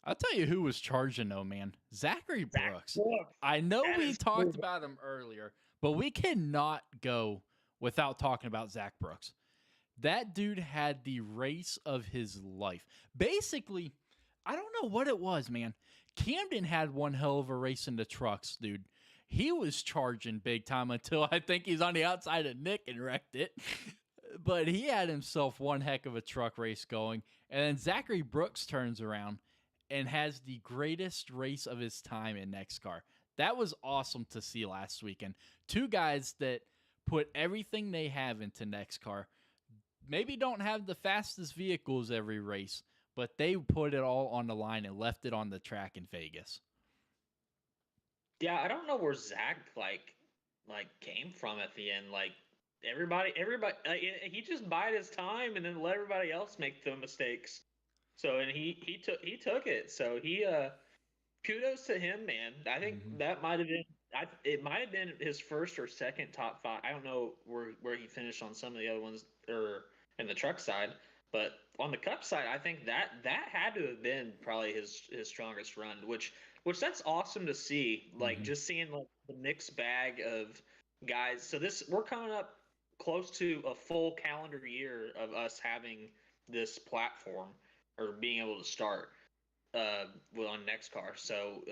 Speaker 2: I'll tell you who was charging though, man. Zachary Brooks. I know we talked about him earlier, but we cannot go without talking about Zach Brooks. That dude had the race of his life. Basically, I don't know what it was, man. Camden had one hell of a race in the trucks, dude. He was charging big time until I think he's on the outside of Nick and wrecked it. But he had himself one heck of a truck race going. And then Zachary Brooks turns around and has the greatest race of his time in NEXXTCAR. That was awesome to see last weekend. 2 guys that put everything they have into NEXXTCAR. Maybe don't have the fastest vehicles every race, but they put it all on the line and left it on the track in Vegas.
Speaker 3: Yeah, I don't know where Zach like came from at the end. Like everybody, he just bided his time and then let everybody else make the mistakes. So and he took it. So he kudos to him, man. I think that might have been it might have been his first or second top 5. I don't know where he finished on some of the other ones or in the truck side, but on the cup side, I think that had to have been probably his strongest run, which that's awesome to see. Like just seeing like the mixed bag of guys. So we're coming up close to a full calendar year of us having this platform or being able to start. on NEXXTCAR. So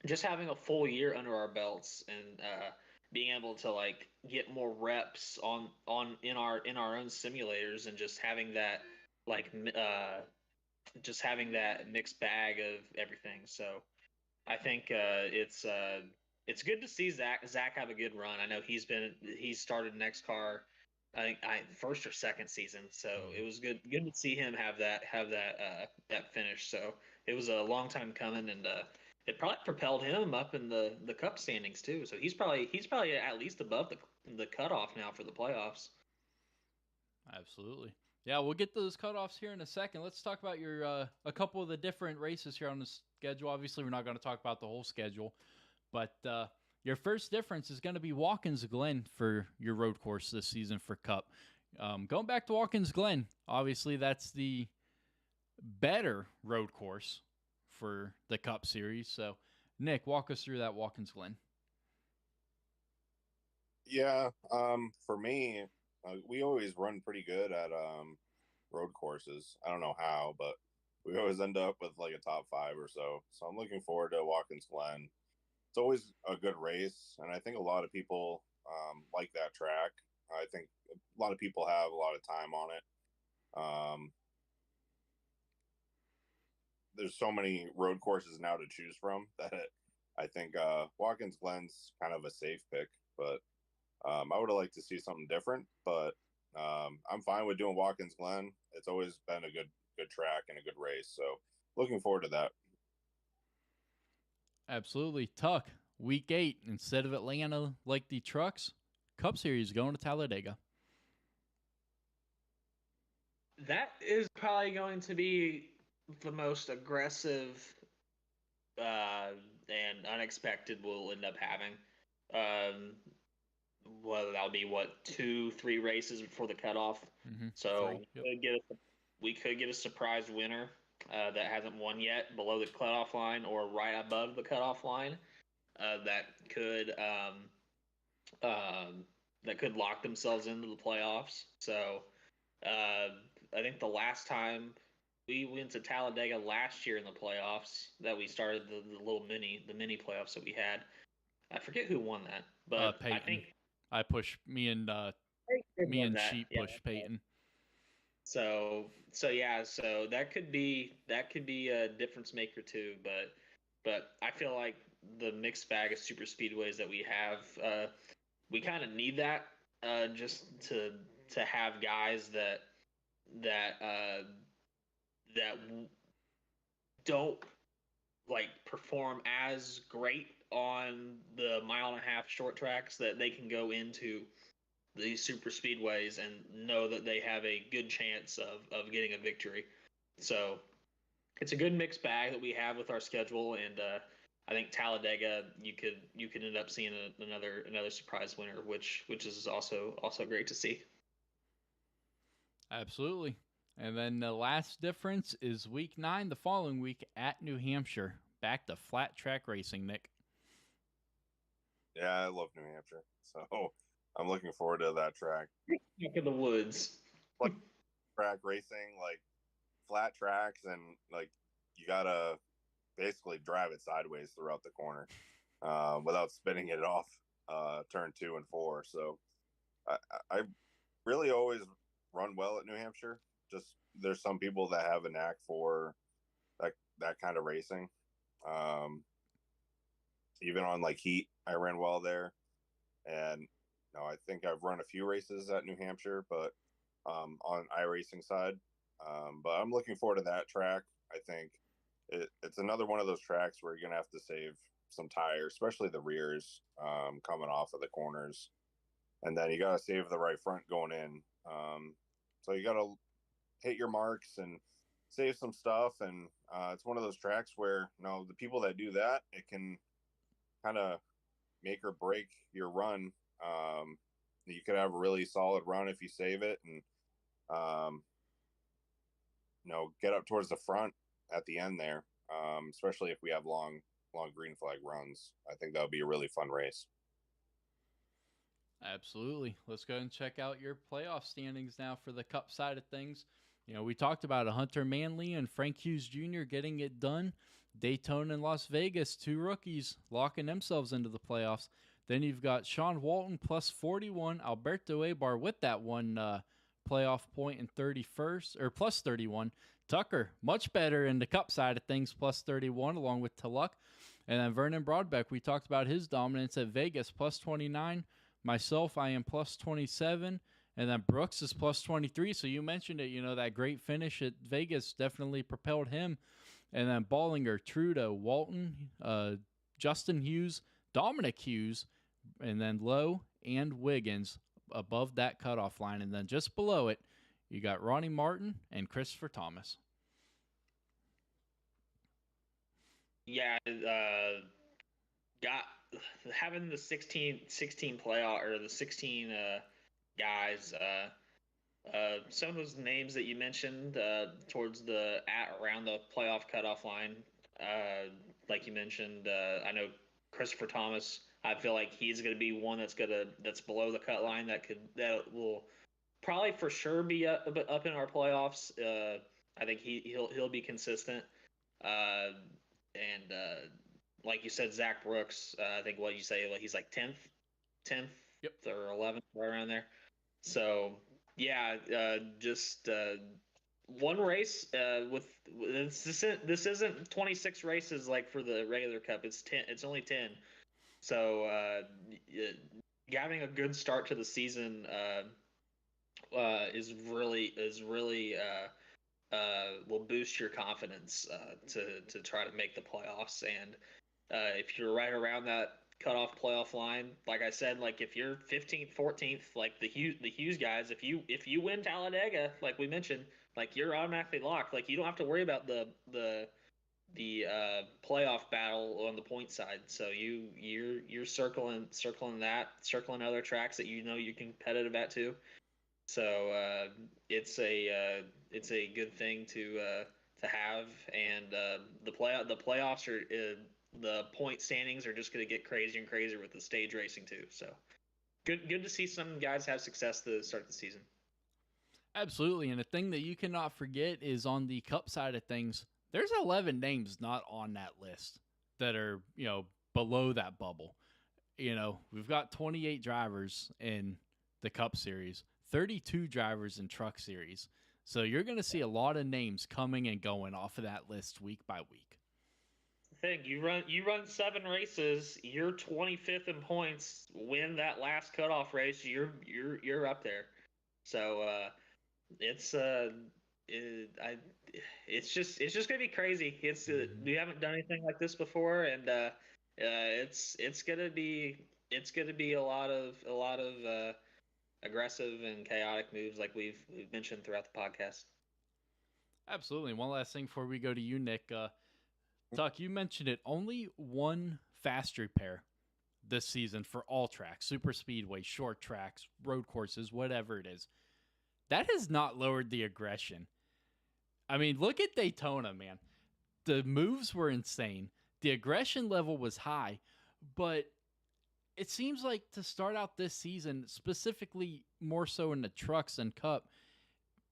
Speaker 3: just having a full year under our belts and being able to like get more reps on in our own simulators and just having that like just having that mixed bag of everything. So I think it's good to see Zach have a good run. I know he's started NEXXTCAR, I think first or second season, so it was good to see him have that finish. So it was a long time coming, and it probably propelled him up in the cup standings too. So he's probably at least above the cutoff now for the playoffs.
Speaker 2: Absolutely. Yeah, we'll get those cutoffs here in a second. Let's talk about your a couple of the different races here on the schedule. Obviously, we're not going to talk about the whole schedule, but your first difference is going to be Watkins Glen for your road course this season for Cup. Going back to Watkins Glen, obviously that's the better road course for the Cup Series. So, Nick, walk us through that Watkins Glen.
Speaker 4: Yeah, for me, we always run pretty good at road courses. I don't know how, but we always end up with like a top 5 or so. So I'm looking forward to Watkins Glen. It's always a good race, and I think a lot of people like that track. I think a lot of people have a lot of time on it. There's so many road courses now to choose from that I think Watkins Glen's kind of a safe pick, but I would have liked to see something different, but I'm fine with doing Watkins Glen. It's always been a good track and a good race, so looking forward to that.
Speaker 2: Absolutely. Tuck, week 8, instead of Atlanta like the trucks, Cup Series going to Talladega.
Speaker 3: That is probably going to be the most aggressive and unexpected we'll end up having. Um, whether that'll be 2-3 races before the cutoff.
Speaker 2: Mm-hmm.
Speaker 3: So
Speaker 2: 3, yep.
Speaker 3: we could get a surprise winner that hasn't won yet below the cutoff line or right above the cutoff line that could lock themselves into the playoffs. So I think the last time we went to Talladega last year in the playoffs that we started the mini playoffs that we had. I forget who won that, but
Speaker 2: Peyton.
Speaker 3: I think
Speaker 2: me and Sheep
Speaker 3: Yeah.
Speaker 2: pushed Peyton.
Speaker 3: So yeah, so that could be a difference maker too. But I feel like the mixed bag of super speedways that we have, we kind of need that just to have guys that don't like perform as great on the 1.5-mile short tracks that they can go into these super speedways and know that they have a good chance of getting a victory. So it's a good mixed bag that we have with our schedule, and I think Talladega you could end up seeing another surprise winner, which is also great to see.
Speaker 2: Absolutely. And then the last difference is week 9, the following week at New Hampshire. Back to flat track racing, Nick.
Speaker 4: Yeah, I love New Hampshire, so I'm looking forward to that track.
Speaker 3: Back in the woods.
Speaker 4: Like track racing, like flat tracks, and like you gotta basically drive it sideways throughout the corner without spinning it off turn 2 and 4. So I really always run well at New Hampshire. Just there's some people that have a knack for that kind of racing. Even on like heat, I ran well there, and I think I've run a few races at New Hampshire, but on iRacing side. But I'm looking forward to that track. I think it's another one of those tracks where you're gonna have to save some tires, especially the rears coming off of the corners, and then you gotta save the right front going in. So you gotta hit your marks and save some stuff, and it's one of those tracks where the people that do that, it can kind of make or break your run. You could have a really solid run if you save it, and get up towards the front at the end there, especially if we have long green flag runs. I think that would be a really fun race.
Speaker 2: Absolutely. Let's go ahead and check out your playoff standings now for the Cup side of things. You know, we talked about a Hunter Manley and Frank Hughes Jr. getting it done. Daytona and Las Vegas, 2 rookies locking themselves into the playoffs. Then you've got Sean Walton plus 41, Alberto Abar with that one playoff point in 31st, or plus 31. Tucker, much better in the Cup side of things, plus 31, along with Tulloch. And then Vernon Broadbeck, we talked about his dominance at Vegas, plus 29. Myself, I am plus 27. And then Brooks is plus 23. So you mentioned it, you know, that great finish at Vegas definitely propelled him. And then Ballinger, Trudeau, Walton, Justin Hughes, Dominic Hughes, and then Lowe and Wiggins above that cutoff line. And then just below it, you got Ronnie Martin and Christopher Thomas.
Speaker 3: Yeah, got having the 16 playoff, or the 16 guys. Some of those names that you mentioned towards around the playoff cutoff line, like you mentioned, I know Christopher Thomas. I feel like he's going to be one that's below the cut line that will probably for sure be up in our playoffs. I think he'll be consistent. And like you said, Zach Brooks. I think what you say, he's like 10th
Speaker 2: Yep.
Speaker 3: or 11th, right around there. So yeah, just one race with this isn't 26 races like for the regular Cup. It's 10. It's only 10. So having a good start to the season is really will boost your confidence to try to make the playoffs. And if you're right around that cutoff playoff line, like I said, like if you're 15th, 14th, like the Hughes guys, if you win Talladega, like we mentioned, like you're automatically locked. Like you don't have to worry about the playoff battle on the point side. So you're circling other tracks that you know you're competitive at too. So it's a good thing to have, and the playoffs are the point standings are just going to get crazier and crazier with the stage racing too. So good to see some guys have success to start the season.
Speaker 2: Absolutely. And the thing that you cannot forget is on the Cup side of things, there's 11 names not on that list that are, you know, below that bubble. You know, we've got 28 drivers in the Cup Series, 32 drivers in Truck Series. So you're going to see a lot of names coming and going off of that list week by week.
Speaker 3: Thing you run 7 races, you're 25th in points. Win that last cutoff race, you're up there. So it's just gonna be crazy. We haven't done anything like this before, and it's gonna be a lot of aggressive and chaotic moves like we've mentioned throughout the podcast.
Speaker 2: Absolutely. One last thing before we go to you, Nick. Tuck, you mentioned it. Only one fast repair this season for all tracks, super speedway, short tracks, road courses, whatever it is. That has not lowered the aggression. I mean, look at Daytona, man. The moves were insane. The aggression level was high, but it seems like to start out this season, specifically more so in the trucks and Cup,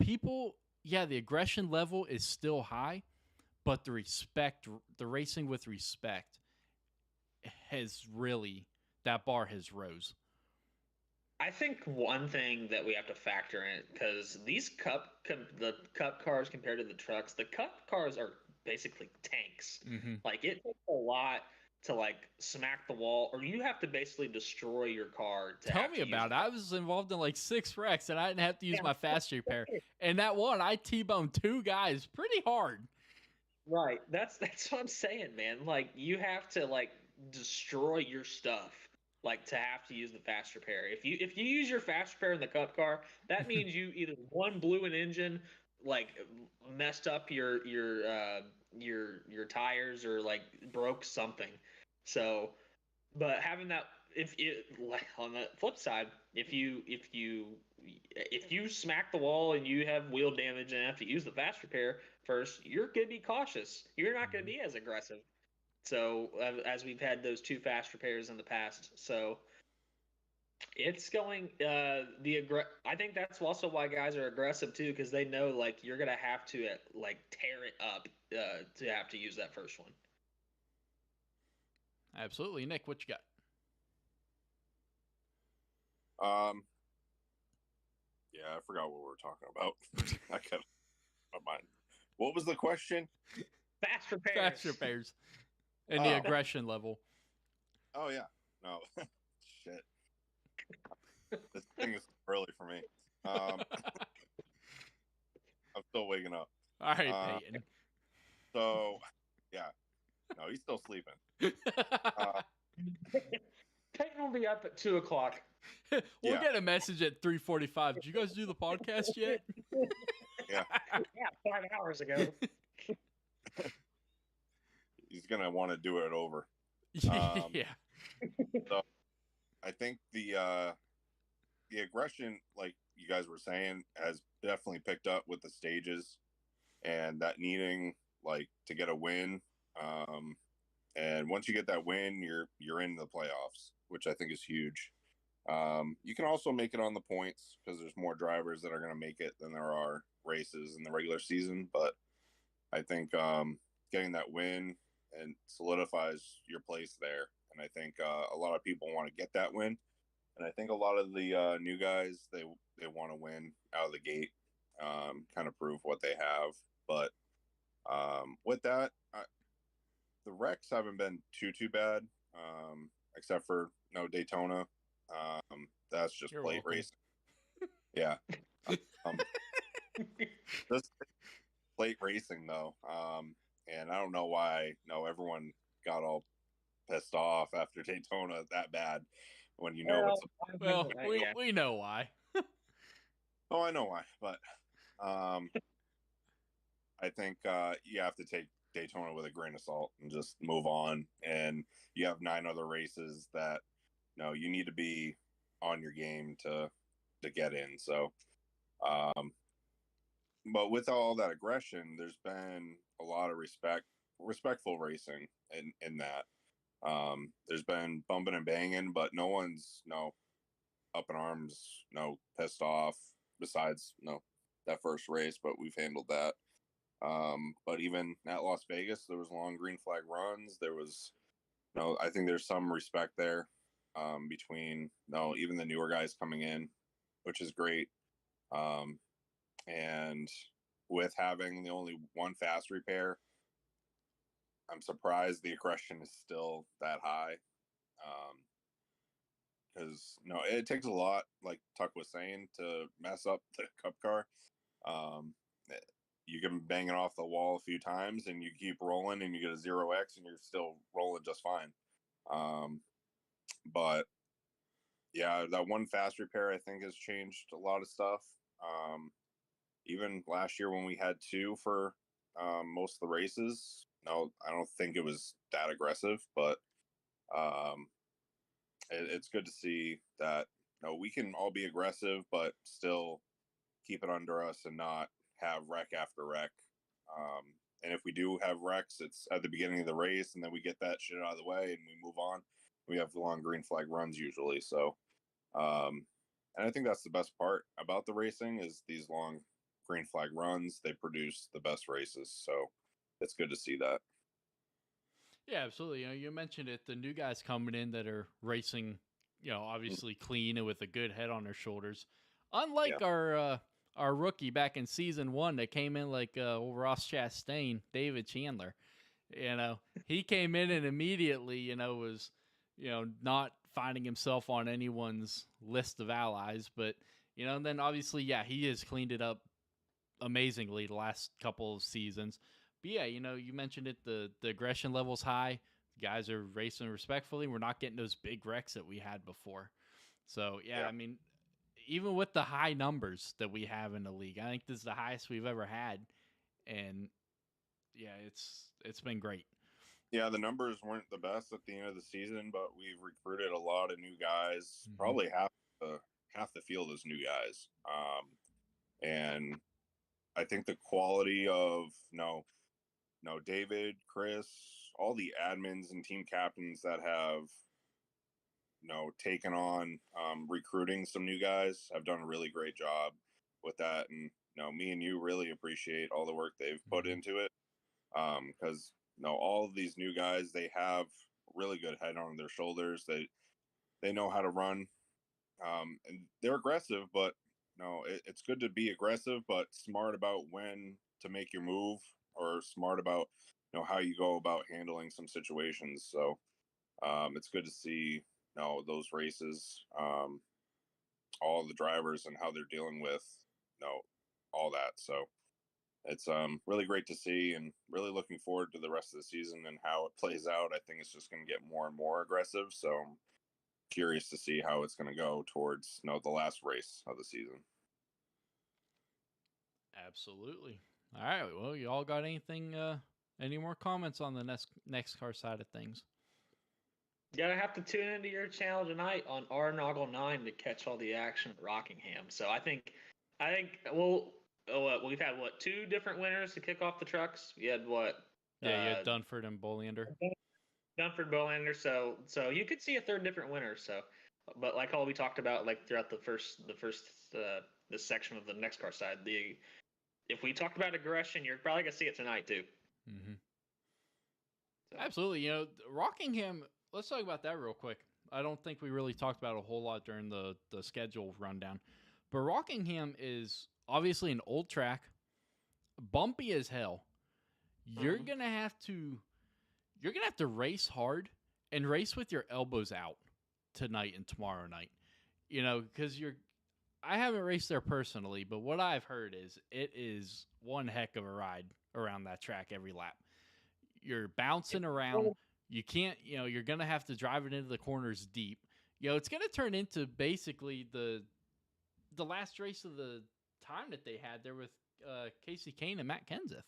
Speaker 2: people, yeah, the aggression level is still high, but the racing with respect has really, that bar has rose.
Speaker 3: I think one thing that we have to factor in, because these the Cup cars compared to the trucks, the Cup cars are basically tanks.
Speaker 2: Mm-hmm.
Speaker 3: Like it takes a lot to like smack the wall, or you have to basically destroy your car.
Speaker 2: Tell me about it. I was involved in like 6 wrecks, and I didn't have to use my fast repair. And that one, I T-boned 2 guys pretty hard.
Speaker 3: Right. That's what I'm saying, man. Like you have to like destroy your stuff, like to have to use the fast repair. If you use your fast repair in the Cup car, that means you either blew an engine, like messed up your tires, or like broke something. So, but having that, if it, like on the flip side, if you smack the wall and you have wheel damage and have to use the fast repair first, you're going to be cautious. You're not going to be as aggressive. So as we've had those 2 fast repairs in the past, so It's going I think that's also why guys are aggressive too, because they know like you're gonna have to like tear it up to have to use that first one.
Speaker 2: Absolutely. Nick, what you got?
Speaker 4: Yeah, I forgot what we were talking about. I got my mind. What was the question?
Speaker 3: Fast repairs.
Speaker 2: Fast repairs and the aggression level.
Speaker 4: Oh yeah, no, shit. This thing is early for me. I'm still waking up.
Speaker 2: All right, Peyton.
Speaker 4: So, yeah, no, he's still sleeping.
Speaker 3: Peyton will be up at 2 o'clock.
Speaker 2: We'll get a message at 3:45. Did you guys do the podcast yet?
Speaker 4: Yeah.
Speaker 3: Yeah, 5 hours ago.
Speaker 4: He's gonna want to do it over.
Speaker 2: Yeah.
Speaker 4: So I think the aggression, like you guys were saying, has definitely picked up with the stages and that needing like to get a win. And once you get that win, you're in the playoffs, which I think is huge. You can also make it on the points because there's more drivers that are going to make it than there are races in the regular season. But I think getting that win and solidifies your place there. And I think a lot of people want to get that win. And I think a lot of the new guys, they want to win out of the gate, kind of prove what they have. But with that, the wrecks haven't been too bad, except for Daytona. That's just
Speaker 2: You're
Speaker 4: plate
Speaker 2: welcome.
Speaker 4: racing. Yeah. This plate racing though, and I don't know why. Everyone got all pissed off after Daytona that bad when you know what's.
Speaker 2: Well, we know why.
Speaker 4: Oh, I know why, but I think you have to take Daytona with a grain of salt and just move on. And you have 9 other races that you need to be on your game to get in. So, but with all that aggression, there's been a lot of respectful racing in that. There's been bumping and banging, but no one's up in arms, pissed off. Besides, that first race, but we've handled that. But even at Las Vegas, there was long green flag runs. There was, I think there's some respect there between, even the newer guys coming in, which is great. And with having the only one fast repair, I'm surprised the aggression is still that high. Because it takes a lot, like Tuck was saying, to mess up the Cup car. You can bang it off the wall a few times and you keep rolling and you get a 0x and you're still rolling just fine. But yeah, that one fast repair I think has changed a lot of stuff. Even last year when we had 2 for most of the races, I don't think it was that aggressive, but it's good to see that we can all be aggressive, but still keep it under us and not have wreck after wreck. And if we do have wrecks, it's at the beginning of the race, and then we get that shit out of the way and we move on. We have the long green flag runs usually. So, and I think that's the best part about the racing is these long green flag runs. They produce the best races. So it's good to see that.
Speaker 2: Yeah, absolutely. You mentioned it. The new guys coming in that are racing, obviously clean and with a good head on their shoulders. Unlike our rookie back in season 1 that came in like old Ross Chastain, David Chandler. He came in and immediately, was, not finding himself on anyone's list of allies. But, and then obviously, he has cleaned it up amazingly the last couple of seasons. But yeah, you mentioned it, the aggression level's high. Guys are racing respectfully. We're not getting those big wrecks that we had before. So, I mean, even with the high numbers that we have in the league, I think this is the highest we've ever had. And yeah, it's been great.
Speaker 4: Yeah, the numbers weren't the best at the end of the season, but we've recruited a lot of new guys. Mm-hmm. Probably half the field is new guys. And I think the quality of David, Chris, all the admins and team captains that have taken on recruiting some new guys. Have done a really great job with that, and me and you really appreciate all the work they've put into it. Because all of these new guys, they have really good head on their shoulders. They know how to run, and they're aggressive. But it's good to be aggressive, but smart about when to make your move, or smart about how you go about handling some situations. So it's good to see those races, all the drivers and how they're dealing with all that. So it's really great to see, and really looking forward to the rest of the season and how it plays out. I think it's just going to get more and more aggressive. So I'm curious to see how it's going to go towards the last race of the season.
Speaker 2: Absolutely. All right. Well, you all got anything? Any more comments on the next car side of things?
Speaker 3: You're gonna have to tune into your channel tonight on R Noggle 9 to catch all the action at Rockingham. So I think we've had 2 different winners to kick off the trucks. We had
Speaker 2: Yeah, you had Dunford and Bolander.
Speaker 3: Dunford, Bolander. So you could see a third different winner. So, but like all we talked about, like throughout this section of the NEXXTCAR side, if we talked about aggression, you're probably gonna see it tonight too.
Speaker 2: Mm-hmm. So. Absolutely. Rockingham. Let's talk about that real quick. I don't think we really talked about it a whole lot during the schedule rundown, but Rockingham is obviously an old track, bumpy as hell. You're gonna have to race hard and race with your elbows out tonight and tomorrow night. Because I haven't raced there personally, but what I've heard is it is one heck of a ride around that track every lap. You're bouncing around. You can't, you're going to have to drive it into the corners deep. It's going to turn into basically the last race of the time that they had there with Casey Kane and Matt Kenseth.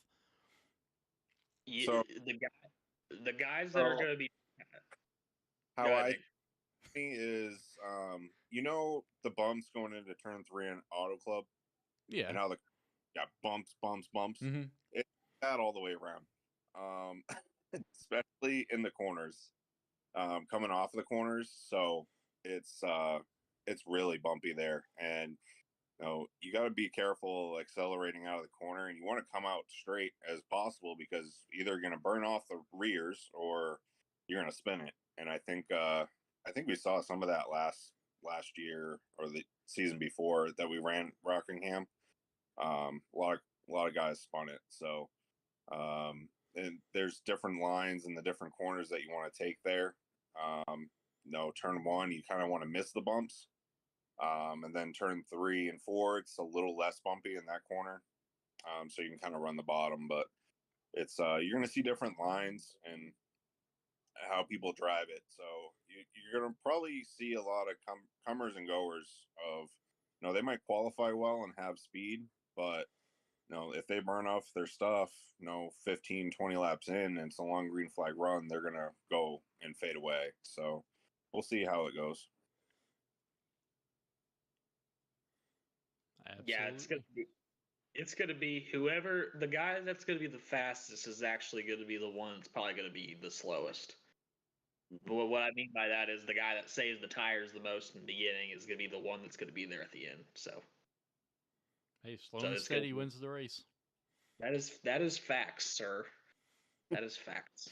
Speaker 3: Yeah, so, the guys that are going to be...
Speaker 4: How I think is, the bumps going into turn 3 in Auto Club?
Speaker 2: Yeah.
Speaker 4: And how bumps.
Speaker 2: Mm-hmm.
Speaker 4: It's that all the way around. Especially in the corners, coming off of the corners. So it's really bumpy there, and you got to be careful accelerating out of the corner, and you want to come out straight as possible, because either you're going to burn off the rears or you're going to spin it. And I think we saw some of that last year or the season before that we ran Rockingham. A lot of guys spun it. So and there's different lines in the different corners that you want to take there. Turn 1, you kind of want to miss the bumps. And then turn 3 and 4, it's a little less bumpy in that corner. So you can kind of run the bottom, but it's you're going to see different lines and how people drive it. So you're going to probably see a lot of comers and goers of, they might qualify well and have speed, but if they burn off their stuff, 15, 20 laps in, and it's a long green flag run, they're going to go and fade away. So we'll see how it goes.
Speaker 2: Absolutely.
Speaker 3: Yeah, it's gonna be whoever the guy that's gonna be the fastest is actually gonna be the one that's probably gonna be the slowest. But what I mean by that is the guy that saves the tires the most in the beginning is gonna be the one that's gonna be there at the end. So
Speaker 2: hey, slow and steady wins the race.
Speaker 3: That is facts, sir. That is facts.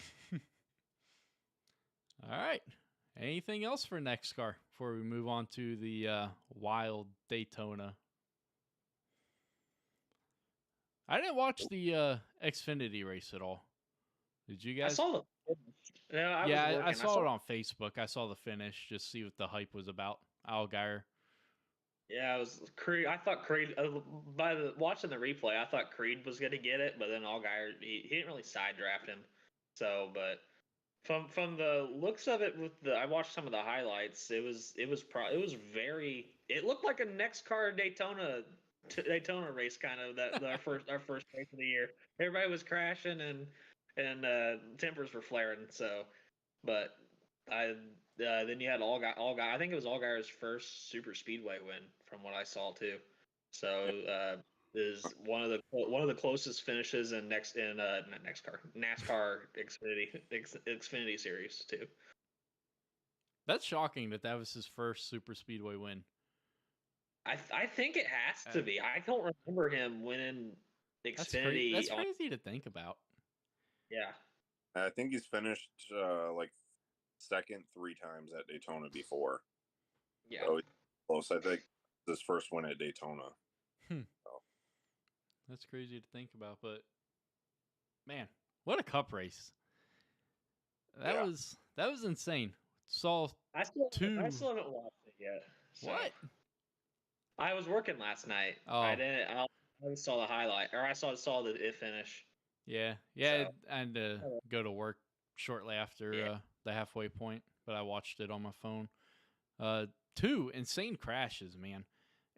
Speaker 2: All right. Anything else for NEXXTCAR before we move on to the wild Daytona? I didn't watch the Xfinity race at all. Did you guys?
Speaker 3: I saw the finish.
Speaker 2: I saw it on Facebook. I saw the finish, just see what the hype was about. Allgaier.
Speaker 3: Yeah, it was Creed. I thought Creed, watching the replay, I thought Creed was going to get it, but then Allgaier, he didn't really side draft him. So, but from the looks of it, I watched some of the highlights. It looked like a NEXXTCAR Daytona race, kind of our first race of the year. Everybody was crashing and tempers were flaring. So, but then you had Allgaier. I think it was Allgaier's first super speedway win, from what I saw too. So is one of the closest finishes in not NEXXTCAR, NASCAR Xfinity series too.
Speaker 2: That's shocking that that was his first super speedway win.
Speaker 3: I think it has to be. I don't remember him winning Xfinity.
Speaker 2: That's crazy to think about.
Speaker 3: Yeah.
Speaker 4: I think he's finished like second 3 times at Daytona before.
Speaker 3: Yeah.
Speaker 4: So close. I think his first win at Daytona. So.
Speaker 2: That's crazy to think about, but man, what a cup race. That was insane. Saw
Speaker 3: I still
Speaker 2: two.
Speaker 3: haven't watched it yet. So.
Speaker 2: What?
Speaker 3: I was working last night.
Speaker 2: Oh.
Speaker 3: I didn't. I only saw the highlight, or I saw it finish.
Speaker 2: Yeah,
Speaker 3: So.
Speaker 2: I had to go to work shortly after the halfway point, but I watched it on my phone. 2 insane crashes, man.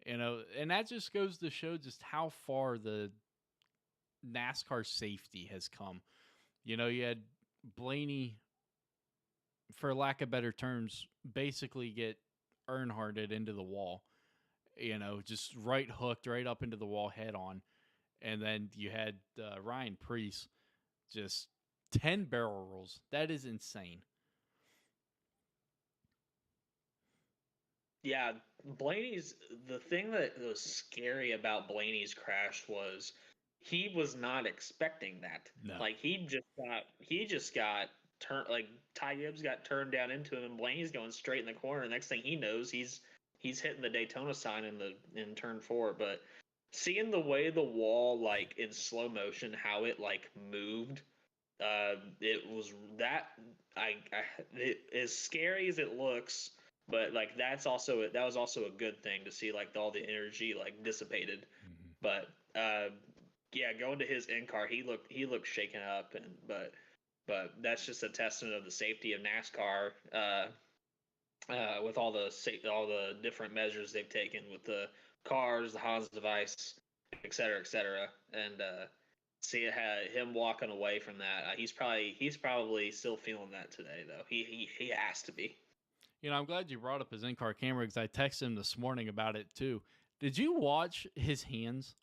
Speaker 2: You know, and that just goes to show just how far the NASCAR safety has come. You know, you had Blaney, for lack of better terms, basically get Earnhardted into the wall. You know, just right hooked right up into the wall head on. And then you had Ryan Preece just 10 barrel rolls. That is insane.
Speaker 3: Yeah, the thing that was scary about Blaney's crash was he was not expecting that.
Speaker 2: No.
Speaker 3: Like he just got turned, like Ty Gibbs got turned down into him, and Blaney's going straight in the corner. Next thing he knows, he's hitting the Daytona sign in turn 4. But seeing the way the wall, like in slow motion, how it like moved, it was that as scary as it looks. But like that was also a good thing to see, like all the energy like dissipated.
Speaker 2: Mm-hmm.
Speaker 3: But yeah, going to his in-car, he looked shaken up, but that's just a testament of the safety of NASCAR with all the different measures they've taken with the cars, the Hans device, et cetera, and see him walking away from that. He's probably still feeling that today, though. He has to be.
Speaker 2: You know, I'm glad you brought up his in-car camera because I texted him this morning about it too. Did you watch his hands?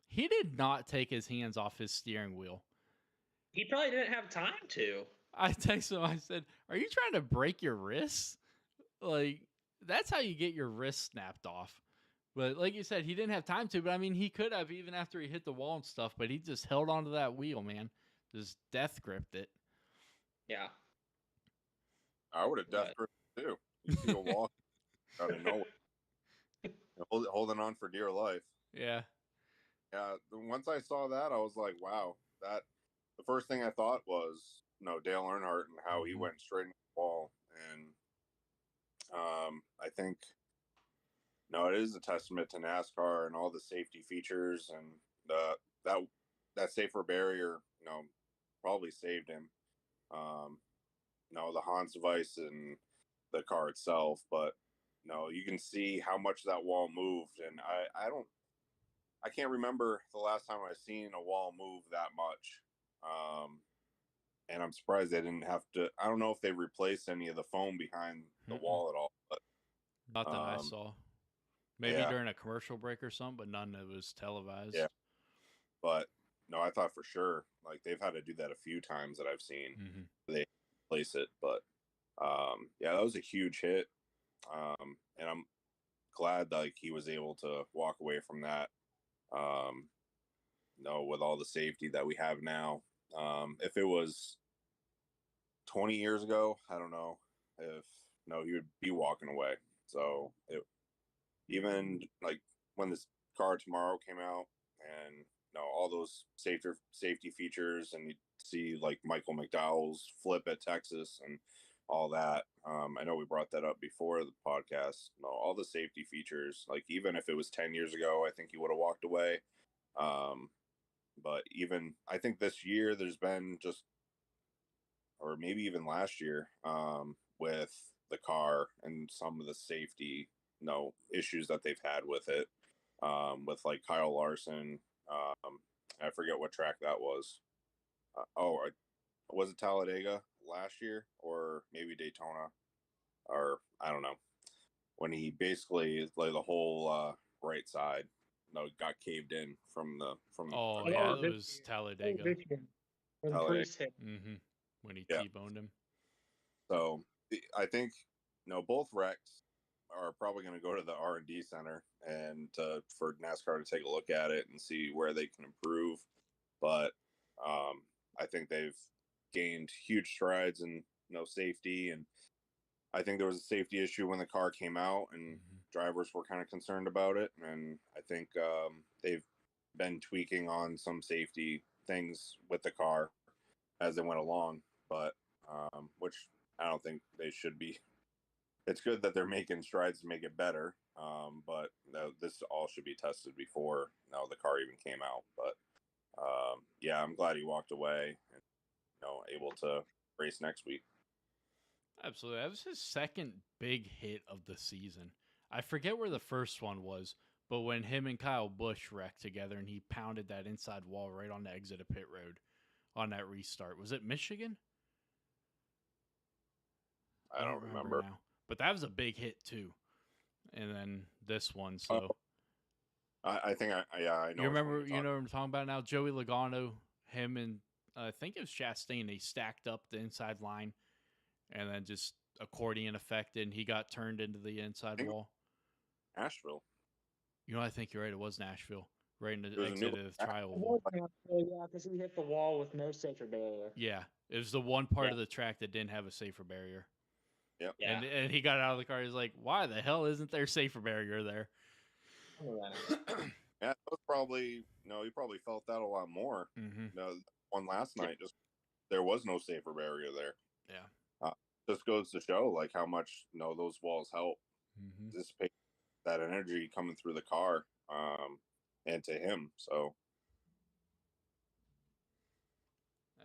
Speaker 2: He did not take his hands off his steering wheel.
Speaker 3: He probably didn't have time to.
Speaker 2: I texted him, I said, "Are you trying to break your wrists? Like, that's how you get your wrist snapped off." But like you said, he didn't have time to. But I mean, he could have even after he hit the wall and stuff. But he just held onto that wheel, man. Just death gripped it.
Speaker 3: Yeah.
Speaker 4: I would have death gripped too. You see a wall out of nowhere, holding on for dear life.
Speaker 2: Yeah.
Speaker 4: Yeah. Once I saw that, I was like, wow. That the first thing I thought was Dale Earnhardt and how he went straight into the wall. And I think it is a testament to NASCAR and all the safety features and that safer barrier, probably saved him. The Hans device and the car itself, but you can see how much that wall moved, and I can't remember the last time I've seen a wall move that much. And I'm surprised they didn't have to. I don't know if they replaced any of the foam behind the wall at all, but
Speaker 2: not that I saw. Maybe during a commercial break or something, but none that was televised.
Speaker 4: Yeah, but no, I thought for sure like they've had to do that a few times that I've seen. They replace it, but that was a huge hit, and I'm glad like he was able to walk away from that. With all the safety that we have now. If it was 20 years ago, I don't know if he would be walking away. So even like when this car tomorrow came out and all those safety features, and you see like Michael McDowell's flip at Texas and all that. I know we brought that up before the podcast. All the safety features, like even if it was 10 years ago, I think he would have walked away. But even I think this year there's been or maybe even last year, with the car and some of the safety, issues that they've had with it, with like Kyle Larson. I forget what track that was. Was it Talladega last year or maybe Daytona, or I don't know, when he basically like the whole right side got caved in from the
Speaker 2: that was Talladega.
Speaker 3: When Priest hit.
Speaker 2: When he T-boned him.
Speaker 4: So I think both wrecks are probably going to go to the R&D center and for NASCAR to take a look at it and see where they can improve. But I think they've gained huge strides in safety, and I think there was a safety issue when the car came out, and drivers were kind of concerned about it. And I think they've been tweaking on some safety things with the car as they went along, but which I don't think they should be. It's good that they're making strides to make it better, but this all should be tested before the car even came out. But yeah, I'm glad he walked away and able to race next week.
Speaker 2: Absolutely. That was his second big hit of the season. I forget where the first one was, but when him and Kyle Busch wrecked together and he pounded that inside wall right on the exit of pit road on that restart. Was it Michigan?
Speaker 4: I don't remember
Speaker 2: now. But that was a big hit too. And then this one, so
Speaker 4: I think I know.
Speaker 2: You remember what I'm talking about now? Joey Logano, him and I think it was Chastain, they stacked up the inside line and then just accordion effect, and he got turned into the inside wall.
Speaker 4: Nashville.
Speaker 2: I think you're right. It was Nashville, right in the exit of the trial.
Speaker 5: Yeah, because he hit the wall with no safer barrier.
Speaker 2: Yeah, it was the one part of the track that didn't have a safer barrier.
Speaker 4: Yep.
Speaker 3: Yeah.
Speaker 2: And he got out of the car. He's like, "Why the hell isn't there safer barrier there?"
Speaker 4: Yeah, that was probably you probably felt that a lot more. One last night, just there was no safer barrier there.
Speaker 2: Yeah,
Speaker 4: just goes to show like how much those walls help dissipate that energy coming through the car and to him. So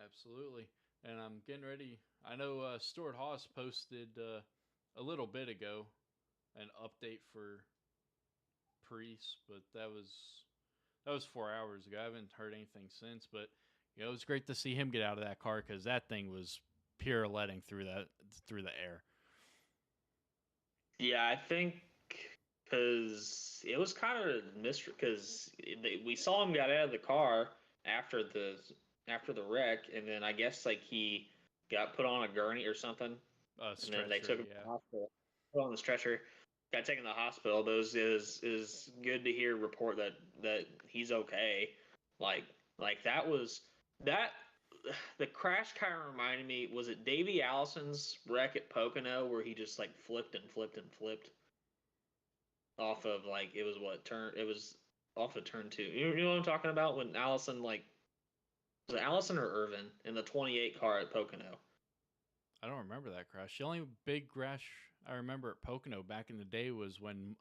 Speaker 2: absolutely. And I'm getting ready. I know Stuart Haas posted a little bit ago an update for Priest, but that was 4 hours ago. I haven't heard anything since, but it was great to see him get out of that car because that thing was pirouetting through the air.
Speaker 3: Yeah, I think because it was kind of a mystery because we saw him get out of the car after the wreck, and then I guess like he got put on a gurney or something, and then they took him to the hospital, put on the stretcher, got taken to the hospital. Those is good to hear report that he's okay. Like that was that. The crash kind of reminded me. Was it Davey Allison's wreck at Pocono where he just like flipped and flipped and flipped off of like it was off of turn 2. You know what I'm talking about when Allison was it Allison or Irvin in the 28 car at Pocono?
Speaker 2: I don't remember that crash. The only big crash I remember at Pocono back in the day was when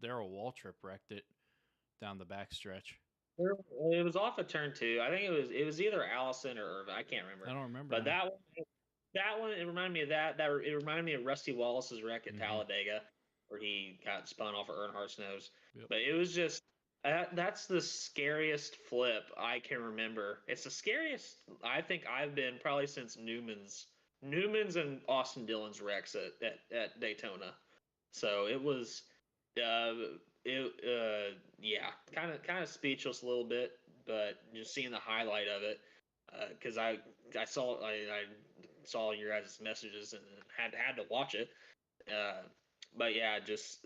Speaker 2: Darrell Waltrip wrecked it down the backstretch.
Speaker 3: It was off of turn 2. I think it was either Allison or Irvin. I can't remember.
Speaker 2: I don't remember.
Speaker 3: But that one, it reminded me of that. It reminded me of Rusty Wallace's wreck at Talladega, where he got spun off of Earnhardt's nose. Yep. But it was just that's the scariest flip I can remember. It's the scariest I think I've been probably since Newman's and Austin Dillon's wrecks at Daytona. So it was. Yeah, kind of speechless a little bit, but just seeing the highlight of it, because I saw your guys' messages and had to watch it, but yeah, just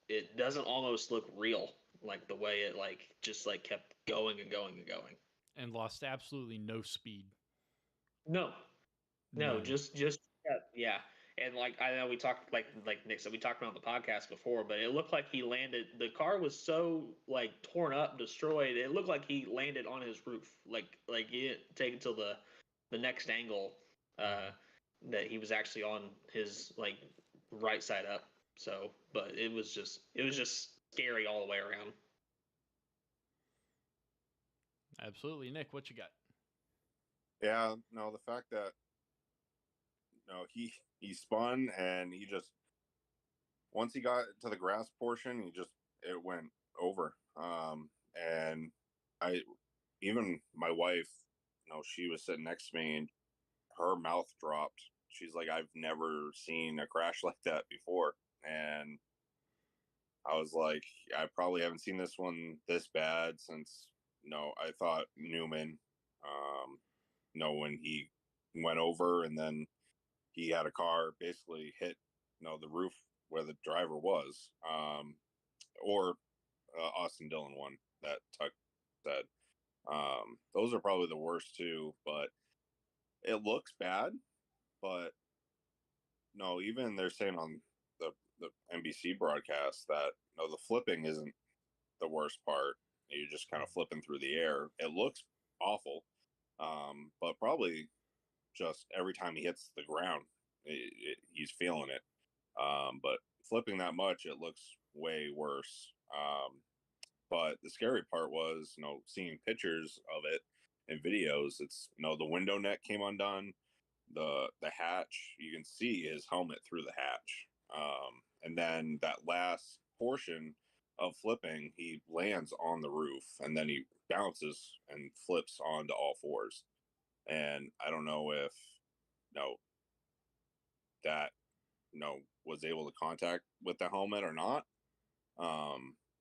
Speaker 3: it doesn't almost look real, like the way it just kept going and going and going,
Speaker 2: and lost absolutely no speed.
Speaker 3: No, just yeah. And I know we talked like Nick said, we talked about on the podcast before, but it looked like he landed. The car was so torn up, destroyed. It looked like he landed on his roof, like he didn't take it till the next angle that he was actually on his right side up. So, but it was just scary all the way around.
Speaker 2: Absolutely, Nick. What you got?
Speaker 4: Yeah, no, the fact that he spun and he just once he got to the grass portion, it went over. And even my wife, she was sitting next to me and her mouth dropped. She's like, I've never seen a crash like that before. And I was like, I probably haven't seen this one this bad since I thought Newman, when he went over and then he had a car basically hit the roof where the driver was, or Austin Dillon one that Tuck said. Those are probably the worst two, but it looks bad. But no, even they're saying on the NBC broadcast that no, the flipping isn't the worst part. You're just kind of flipping through the air. It looks awful, but probably just every time he hits the ground, he's feeling it. But flipping that much, it looks way worse. But the scary part was, seeing pictures of it and videos. It's the window net came undone, the hatch. You can see his helmet through the hatch, and then that last portion of flipping, he lands on the roof, and then he bounces and flips onto all fours. And I don't know if that was able to contact with the helmet or not.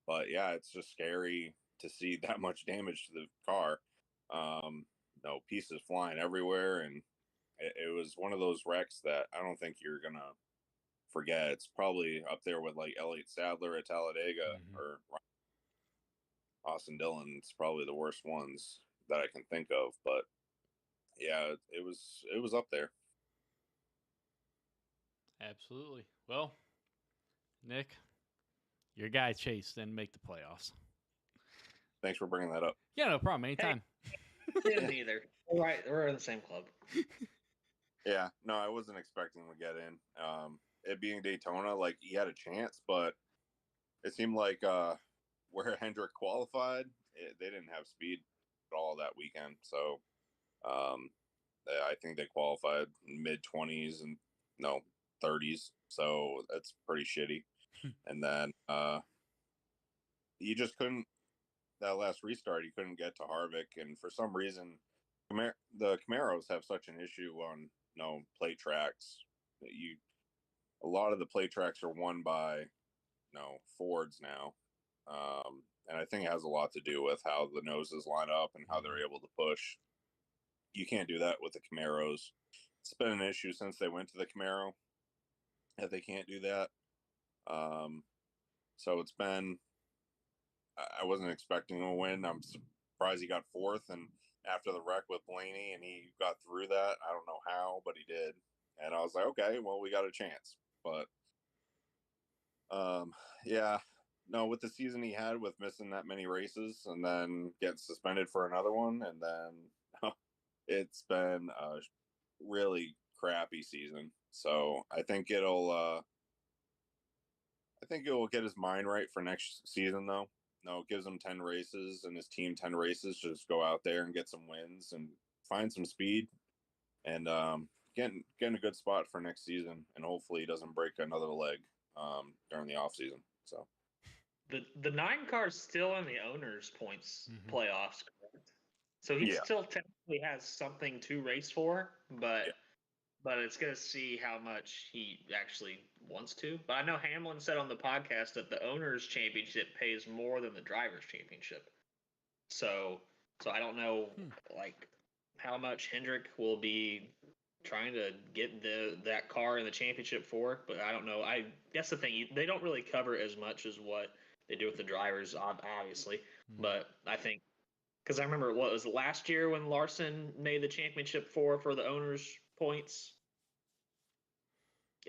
Speaker 4: But yeah, it's just scary to see that much damage to the car. Pieces flying everywhere, and it was one of those wrecks that I don't think you're gonna forget. It's probably up there with like Elliott Sadler at Talladega or Austin Dillon. It's probably the worst ones that I can think of. But yeah, it was up there.
Speaker 2: Absolutely. Well, Nick, your guy Chase didn't make the playoffs.
Speaker 4: Thanks for bringing that up.
Speaker 2: Yeah, no problem. Anytime.
Speaker 3: Didn't either. All right, we're in the same club.
Speaker 4: Yeah, no, I wasn't expecting him to get in. It being Daytona, like he had a chance, but it seemed like where Hendrick qualified, they didn't have speed at all that weekend. So I think they qualified mid 20s and 30s. So that's pretty shitty. And then you just couldn't. That last restart, he couldn't get to Harvick, and for some reason, the Camaros have such an issue on plate tracks. A lot of the plate tracks are won by Fords now, and I think it has a lot to do with how the noses line up and how they're able to push. You can't do that with the Camaros. It's been an issue since they went to the Camaro that they can't do that. So it's been. I wasn't expecting him to win. I'm surprised he got fourth, and after the wreck with Blaney, and he got through that. I don't know how, but he did. And I was like, okay, well, we got a chance. But yeah, no, with the season he had with missing that many races and then getting suspended for another one, and then it's been a really crappy season. So I think it will get his mind right for next season, though. No, it gives him 10 races and his team 10 races. Just go out there and get some wins and find some speed, and getting a good spot for next season. And hopefully he doesn't break another leg during the off season. So
Speaker 3: the 9 car is still in the owners' points playoffs, correct? So he still technically has something to race for, but it's going to see how much he actually wants to. But I know Hamlin said on the podcast that the owners' championship pays more than the drivers' championship. So I don't know like how much Hendrick will be trying to get that car in the championship for. But I don't know. That's the thing. They don't really cover as much as what they do with the drivers, obviously. But I think because I remember what was last year when Larson made the championship for the owners' points.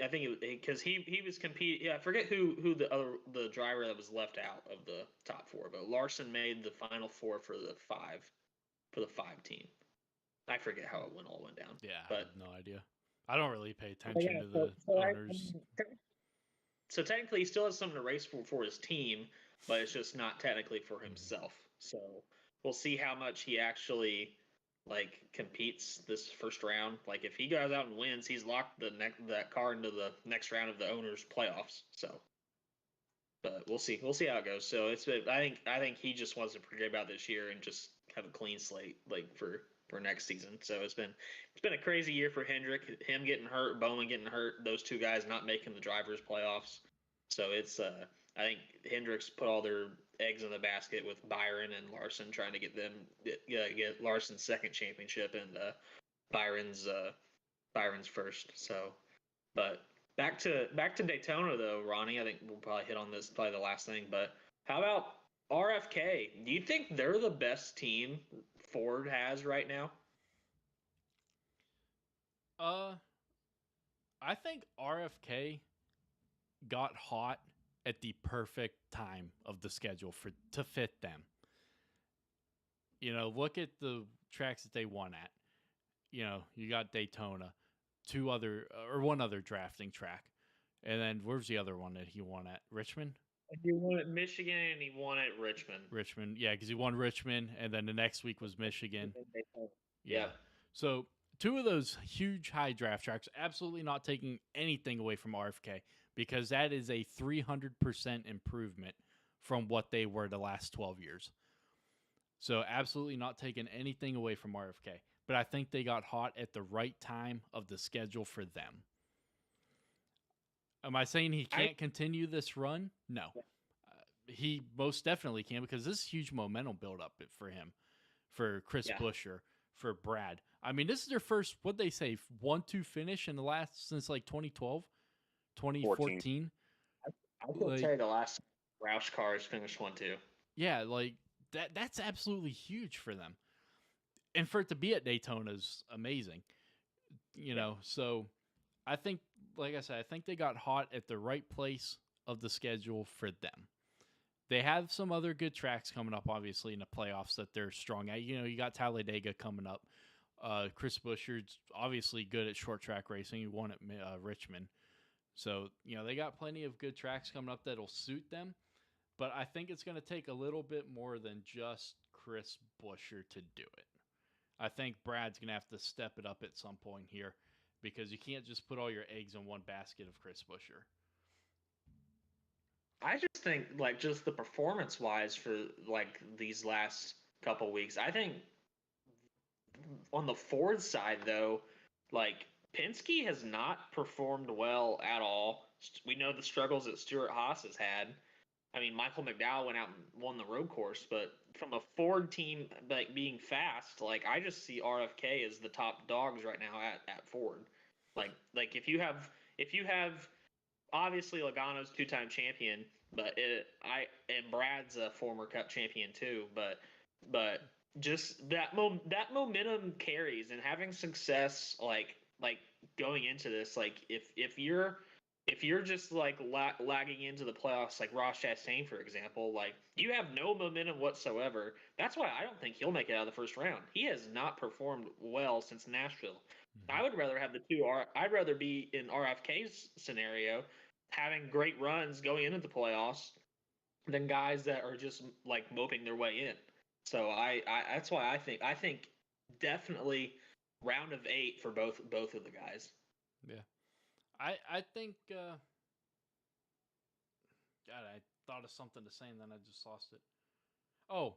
Speaker 3: I think because he was competing. Yeah, I forget who the driver that was left out of the top 4, but Larson made the final 4 for the 5 team. I forget how it all went down.
Speaker 2: Yeah,
Speaker 3: but
Speaker 2: I have no idea. I don't really pay attention to the owners.
Speaker 3: So technically, he still has something to race for his team, but it's just not technically for himself. So we'll see how much he actually competes this first round. Like if he goes out and wins, he's locked that car into the next round of the owners' playoffs. So, but we'll see how it goes. So I think he just wants to forget about this year and just have a clean slate for next season. So it's been a crazy year for Hendrick. Him getting hurt, Bowman getting hurt, those two guys not making the drivers' playoffs. So it's I think Hendrick's put all their eggs in the basket with Byron and Larson, trying to get Larson's second championship and Byron's first. So, but Back to Daytona though, Ronnie. I think we'll probably hit on this, probably the last thing. But how about RFK? Do you think they're the best team Ford has right now?
Speaker 2: I think RFK got hot at the perfect time of the schedule to fit them. Look at the tracks that they won at. You got Daytona, one other drafting track, and then where's the other one that he won at? Richmond.
Speaker 3: He won at Michigan and he won at Richmond.
Speaker 2: Richmond, yeah, because he won Richmond, and then the next week was Michigan.
Speaker 3: Yeah.
Speaker 2: So 2 of those huge high draft tracks, absolutely not taking anything away from RFK, because that is a 300% improvement from what they were the last 12 years. So absolutely not taking anything away from RFK. But I think they got hot at the right time of the schedule for them. Am I saying he can't continue this run? No. He most definitely can, because this is huge momentum build-up for him, for Chris Buescher, for Brad. I mean, this is their first, what'd they say, 1-2 finish in the last, since like 2012, 2014?
Speaker 5: I could say the last
Speaker 3: Roush cars finished 1-2.
Speaker 2: Yeah, like that's absolutely huge for them. And for it to be at Daytona is amazing. So I think, like I said, I think they got hot at the right place of the schedule for them. They have some other good tracks coming up, obviously, in the playoffs that they're strong at. You got Talladega coming up. Chris Buescher's obviously good at short track racing. He won at Richmond. So, they got plenty of good tracks coming up that'll suit them. But I think it's going to take a little bit more than just Chris Buescher to do it. I think Brad's going to have to step it up at some point here, because you can't just put all your eggs in one basket of Chris Buescher.
Speaker 3: I just think, like, just the performance-wise for, like, these last couple weeks, I think on the Ford side, though, like, Penske has not performed well at all. We know the struggles that Stuart Haas has had. I mean, Michael McDowell went out and won the road course, but from a Ford team, like, being fast, like, I just see RFK as the top dogs right now at Ford. Like if you have obviously Logano's 2-time champion, and Brad's a former Cup champion too, but just that momentum carries, and having success like going into this, like if you're just like lagging into the playoffs, like Ross Chastain, for example, like you have no momentum whatsoever. That's why I don't think he'll make it out of the first round. He has not performed well since Nashville. I would rather have the two. I'd rather be in RFK's scenario, having great runs going into the playoffs, than guys that are just like moping their way in. So I that's why I think definitely round of 8 for both of the guys.
Speaker 2: Yeah. I think God, I thought of something to say and then I just lost it. Oh,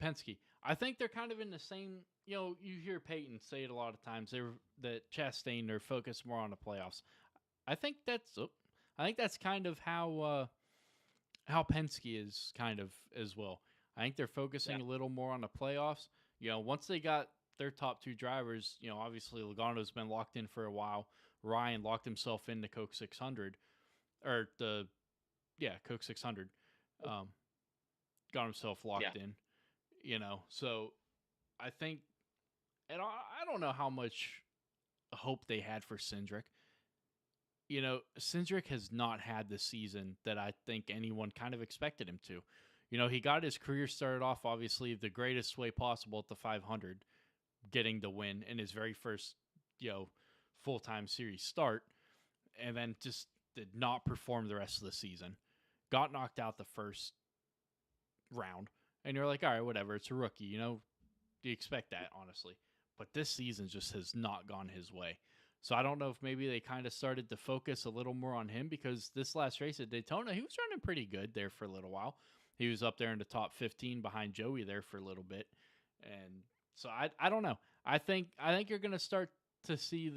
Speaker 2: Penske. I think they're kind of in the same, you hear Peyton say it a lot of times, that Chastain, they're focused more on the playoffs. I think that's kind of how Penske is kind of as well. I think they're focusing a little more on the playoffs. Once they got their top 2 drivers, obviously Logano's been locked in for a while. Ryan locked himself in the Coke 600, or Coke 600. Got himself locked in, So I think, and I don't know how much hope they had for Cindric. Cindric has not had the season that I think anyone kind of expected him to. He got his career started off, obviously, the greatest way possible at the 500, getting the win in his very first, full-time series start, and then just did not perform the rest of the season. Got knocked out the first round, and you're like, all right, whatever, it's a rookie, you expect that, honestly. But this season just has not gone his way. So I don't know if maybe they kind of started to focus a little more on him, because this last race at Daytona, he was running pretty good there for a little while. He was up there in the top 15 behind Joey there for a little bit. And so I don't know. I think you're going to start to see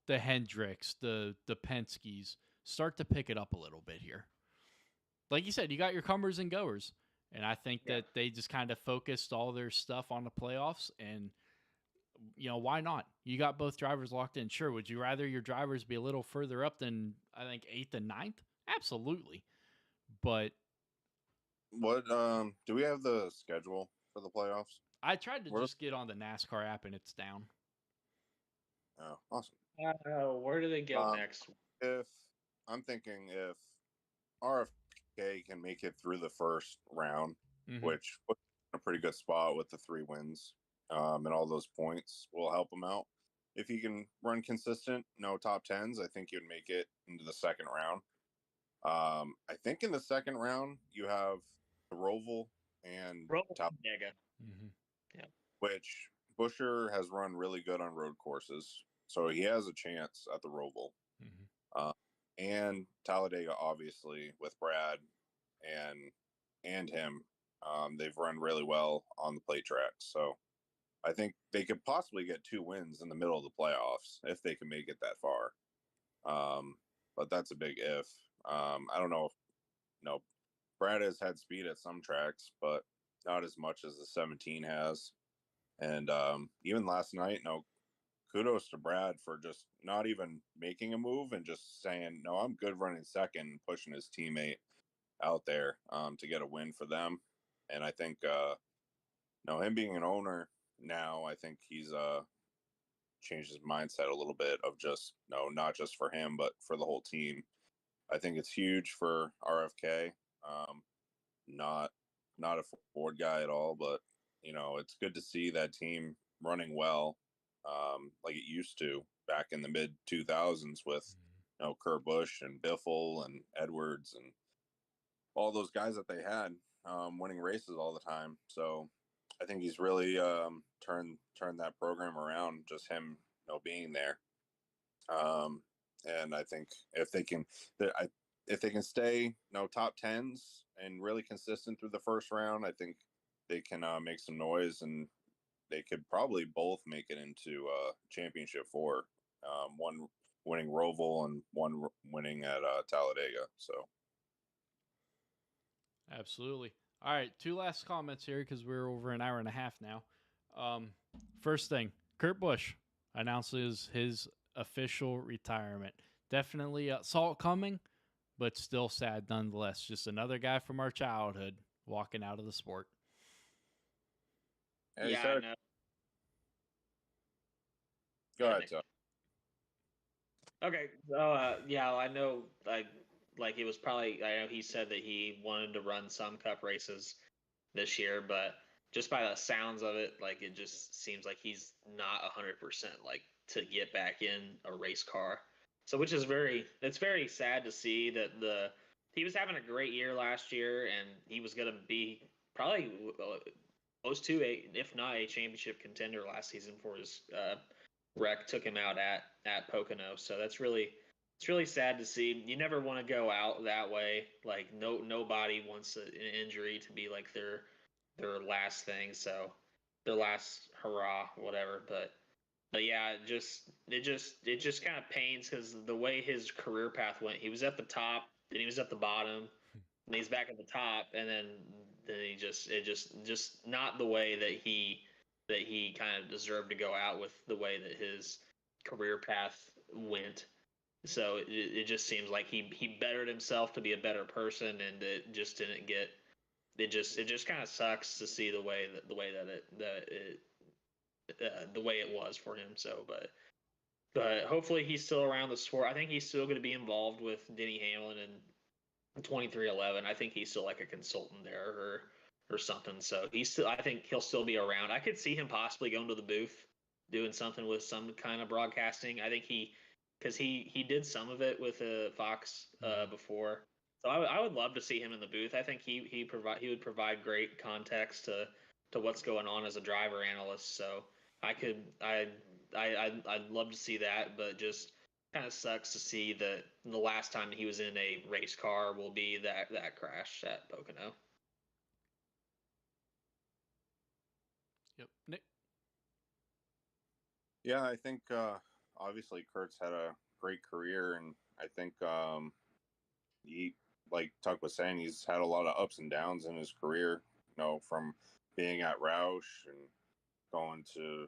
Speaker 2: the Hendricks, the Penskes start to pick it up a little bit here. Like you said, you got your comers and goers. And I think that they just kind of focused all their stuff on the playoffs, and why not? You got both drivers locked in. Sure, would you rather your drivers be a little further up than I think 8th and 9th? Absolutely. But
Speaker 4: What do we have the schedule for the playoffs?
Speaker 2: I tried to
Speaker 4: Where-
Speaker 2: just get on the NASCAR app and it's down.
Speaker 4: Oh, awesome.
Speaker 3: Where do they go
Speaker 4: Um,
Speaker 3: next?
Speaker 4: If I'm thinking if RFK can make it through the first round,
Speaker 2: Mhm.
Speaker 4: which puts him in a pretty good spot with the 3 wins, and all those points will help him out. If he can run consistent, no top tens, I think you'd make it into the second round. I think in the second round you have the Roval and
Speaker 3: Mega.
Speaker 2: Mhm.
Speaker 4: which Busher has run really good on road courses, so he has a chance at the Roval.
Speaker 2: Mhm.
Speaker 4: And Talladega, obviously, with Brad and him, they've run really well on the plate tracks. So I think they could possibly get 2 wins in the middle of the playoffs if they can make it that far. But that's a big if. I don't know if Brad has had speed at some tracks, but not as much as the 17 has. And even last night, kudos to Brad for just not even making a move and just saying, no, I'm good running second and pushing his teammate out there to get a win for them. And I think, him being an owner now, I think he's changed his mindset a little bit of just, not just for him, but for the whole team. I think it's huge for RFK. Not not a Ford guy at all, but it's good to see that team running well, like it used to back in the mid 2000s with Kurt Busch and Biffle and Edwards and all those guys that they had winning races all the time. So I think he's really turned that program around. Just him, being there. And I think if they can, if they can stay, top tens and really consistent through the first round, I think they can make some noise, and they could probably both make it into championship 4. One winning Roval and one winning at Talladega. So
Speaker 2: Absolutely. All right, 2 last comments here because we're over an hour and a half now. First thing, Kurt Busch announces his official retirement. Definitely saw it coming, but still sad nonetheless. Just another guy from our childhood walking out of the sport.
Speaker 3: Yeah, I know.
Speaker 4: Go ahead, Tuck.
Speaker 3: Okay. So, yeah, I know. Like it was probably. I know he said that he wanted to run some Cup races this year, but just by the sounds of it, like it just seems like he's not 100% like to get back in a race car. So, which is it's very sad to see that he was having a great year last year, and he was going to be probably close to if not a championship contender last season for his wreck took him out at Pocono. So it's really sad to see. You never want to go out that way. Like nobody wants an injury to be like their last thing. So their last hurrah, whatever. But yeah, it just kind of pains because the way his career path went, he was at the top, then he was at the bottom, and he's back at the top, and then he just not the way that he kind of deserved to go out with the way that his career path went. So it just seems like he bettered himself to be a better person, and it just didn't get. It just kind of sucks to see the way the way it was for him. So, but hopefully he's still around the sport. I think he's still going to be involved with Denny Hamlin and 2311. I think he's still like a consultant there or something. So I think he'll still be around. I could see him possibly going to the booth, doing something with some kind of broadcasting. I think because he did some of it with Fox before. So I would love to see him in the booth. I think he would provide great context to what's going on as a driver analyst. So I'd love to see that, but just kind of sucks to see that the last time he was in a race car will be that crash at Pocono.
Speaker 2: Yep. Nick.
Speaker 4: Yeah, I think obviously Kurt's had a great career, and I think he, like Tuck was saying, he's had a lot of ups and downs in his career. From being at Roush and going to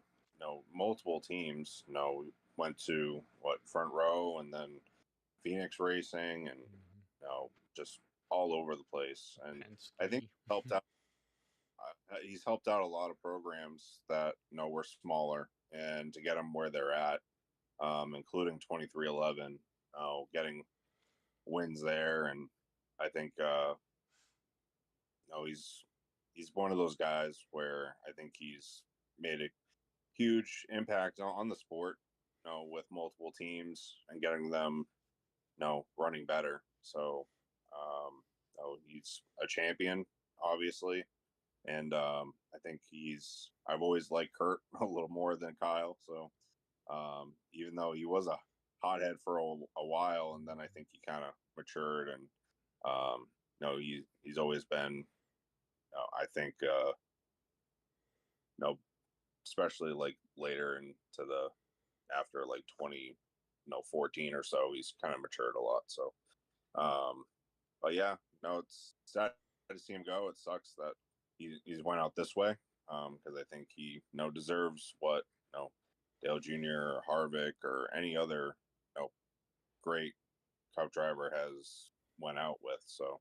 Speaker 4: multiple teams, went to front row and then Phoenix Racing and just all over the place. And I think
Speaker 2: Penske.
Speaker 4: helped out. He's helped out a lot of programs that were smaller and to get them where they're at, including 2311, getting wins there. And I think he's one of those guys where I think he's made a huge impact on the sport, with multiple teams and getting them, running better. So, he's a champion, obviously. And I think I've always liked Kurt a little more than Kyle. So even though he was a hothead for a while, and then I think he kind of matured, and he's always been, I think, especially like later into the after like 2014 or so, he's kind of matured a lot. So, but yeah, it's sad to see him go. It sucks that he's went out this way, because I think he deserves what Dale Jr. or Harvick or any other great Cup driver has went out with. So,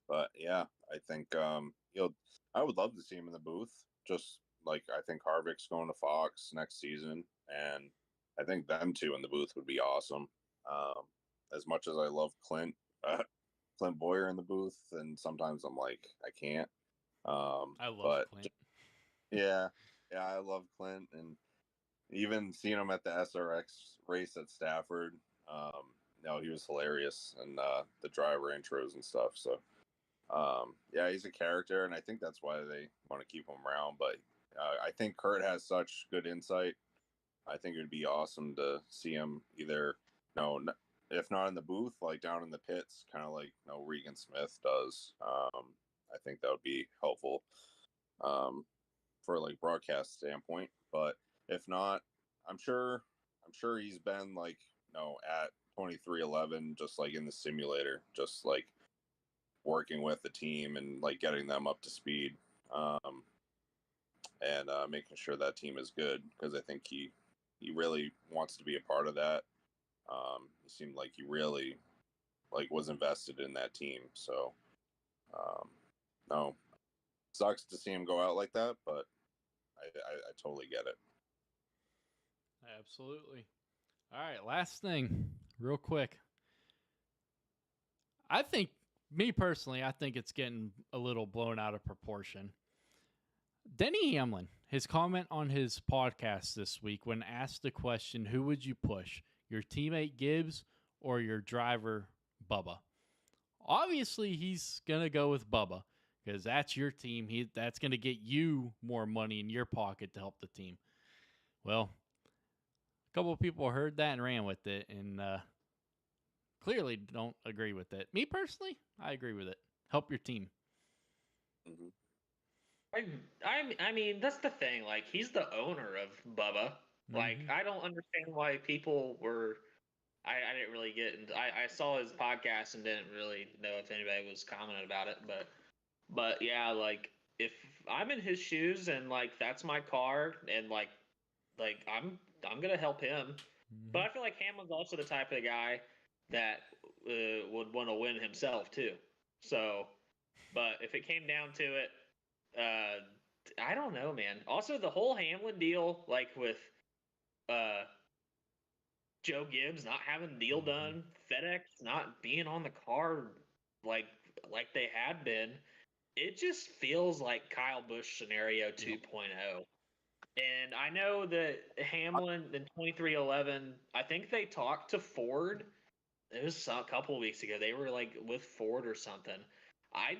Speaker 4: but yeah, I think I would love to see him in the booth. Just like I think Harvick's going to Fox next season, and I think them two in the booth would be awesome. As much as I love Clint Boyer in the booth, and sometimes I'm like, I can't.
Speaker 2: I love
Speaker 4: but
Speaker 2: Clint.
Speaker 4: Yeah, I love Clint, and even seeing him at the SRX race at Stafford, he was hilarious, and the driver intros and stuff. So, yeah, he's a character, and I think that's why they want to keep him around. But I think Kurt has such good insight. I think it would be awesome to see him either, if not in the booth, like down in the pits, kind of like Regan Smith does. I think that would be helpful for like broadcast standpoint. But if not, I'm sure he's been like at 2311, just like in the simulator, just like working with the team and like getting them up to speed, and making sure that team is good, because I think he really wants to be a part of that. He seemed like he really was invested in that team. So no, sucks to see him go out like that, but I totally get it.
Speaker 2: Absolutely. All right, last thing, real quick. I think, me personally, I think it's getting a little blown out of proportion. Denny Hamlin, his comment on his podcast this week when asked the question, who would you push, your teammate Gibbs or your driver Bubba? Obviously, he's going to go with Bubba because that's your team. That's going to get you more money in your pocket to help the team. Well, a couple of people heard that and ran with it, and clearly don't agree with it. Me personally, I agree with it. Help your team.
Speaker 4: Mm-hmm.
Speaker 3: I mean, that's the thing. Like, he's the owner of Bubba. Like, I don't understand why people were. I didn't really get. I saw his podcast and didn't really know if anybody was commenting about it. But yeah, like if I'm in his shoes and like that's my car and like I'm gonna help him. But I feel like Hamlin's also the type of guy that would want to win himself too. So, but if it came down to it, I don't know, man. Also, the whole Hamlin deal, like with Joe Gibbs not having the deal done, FedEx not being on the car like they had been, it just feels like Kyle Busch scenario 2.0. And I know that Hamlin in 2311, I think they talked to Ford. It was a couple of weeks ago. They were like with Ford or something. I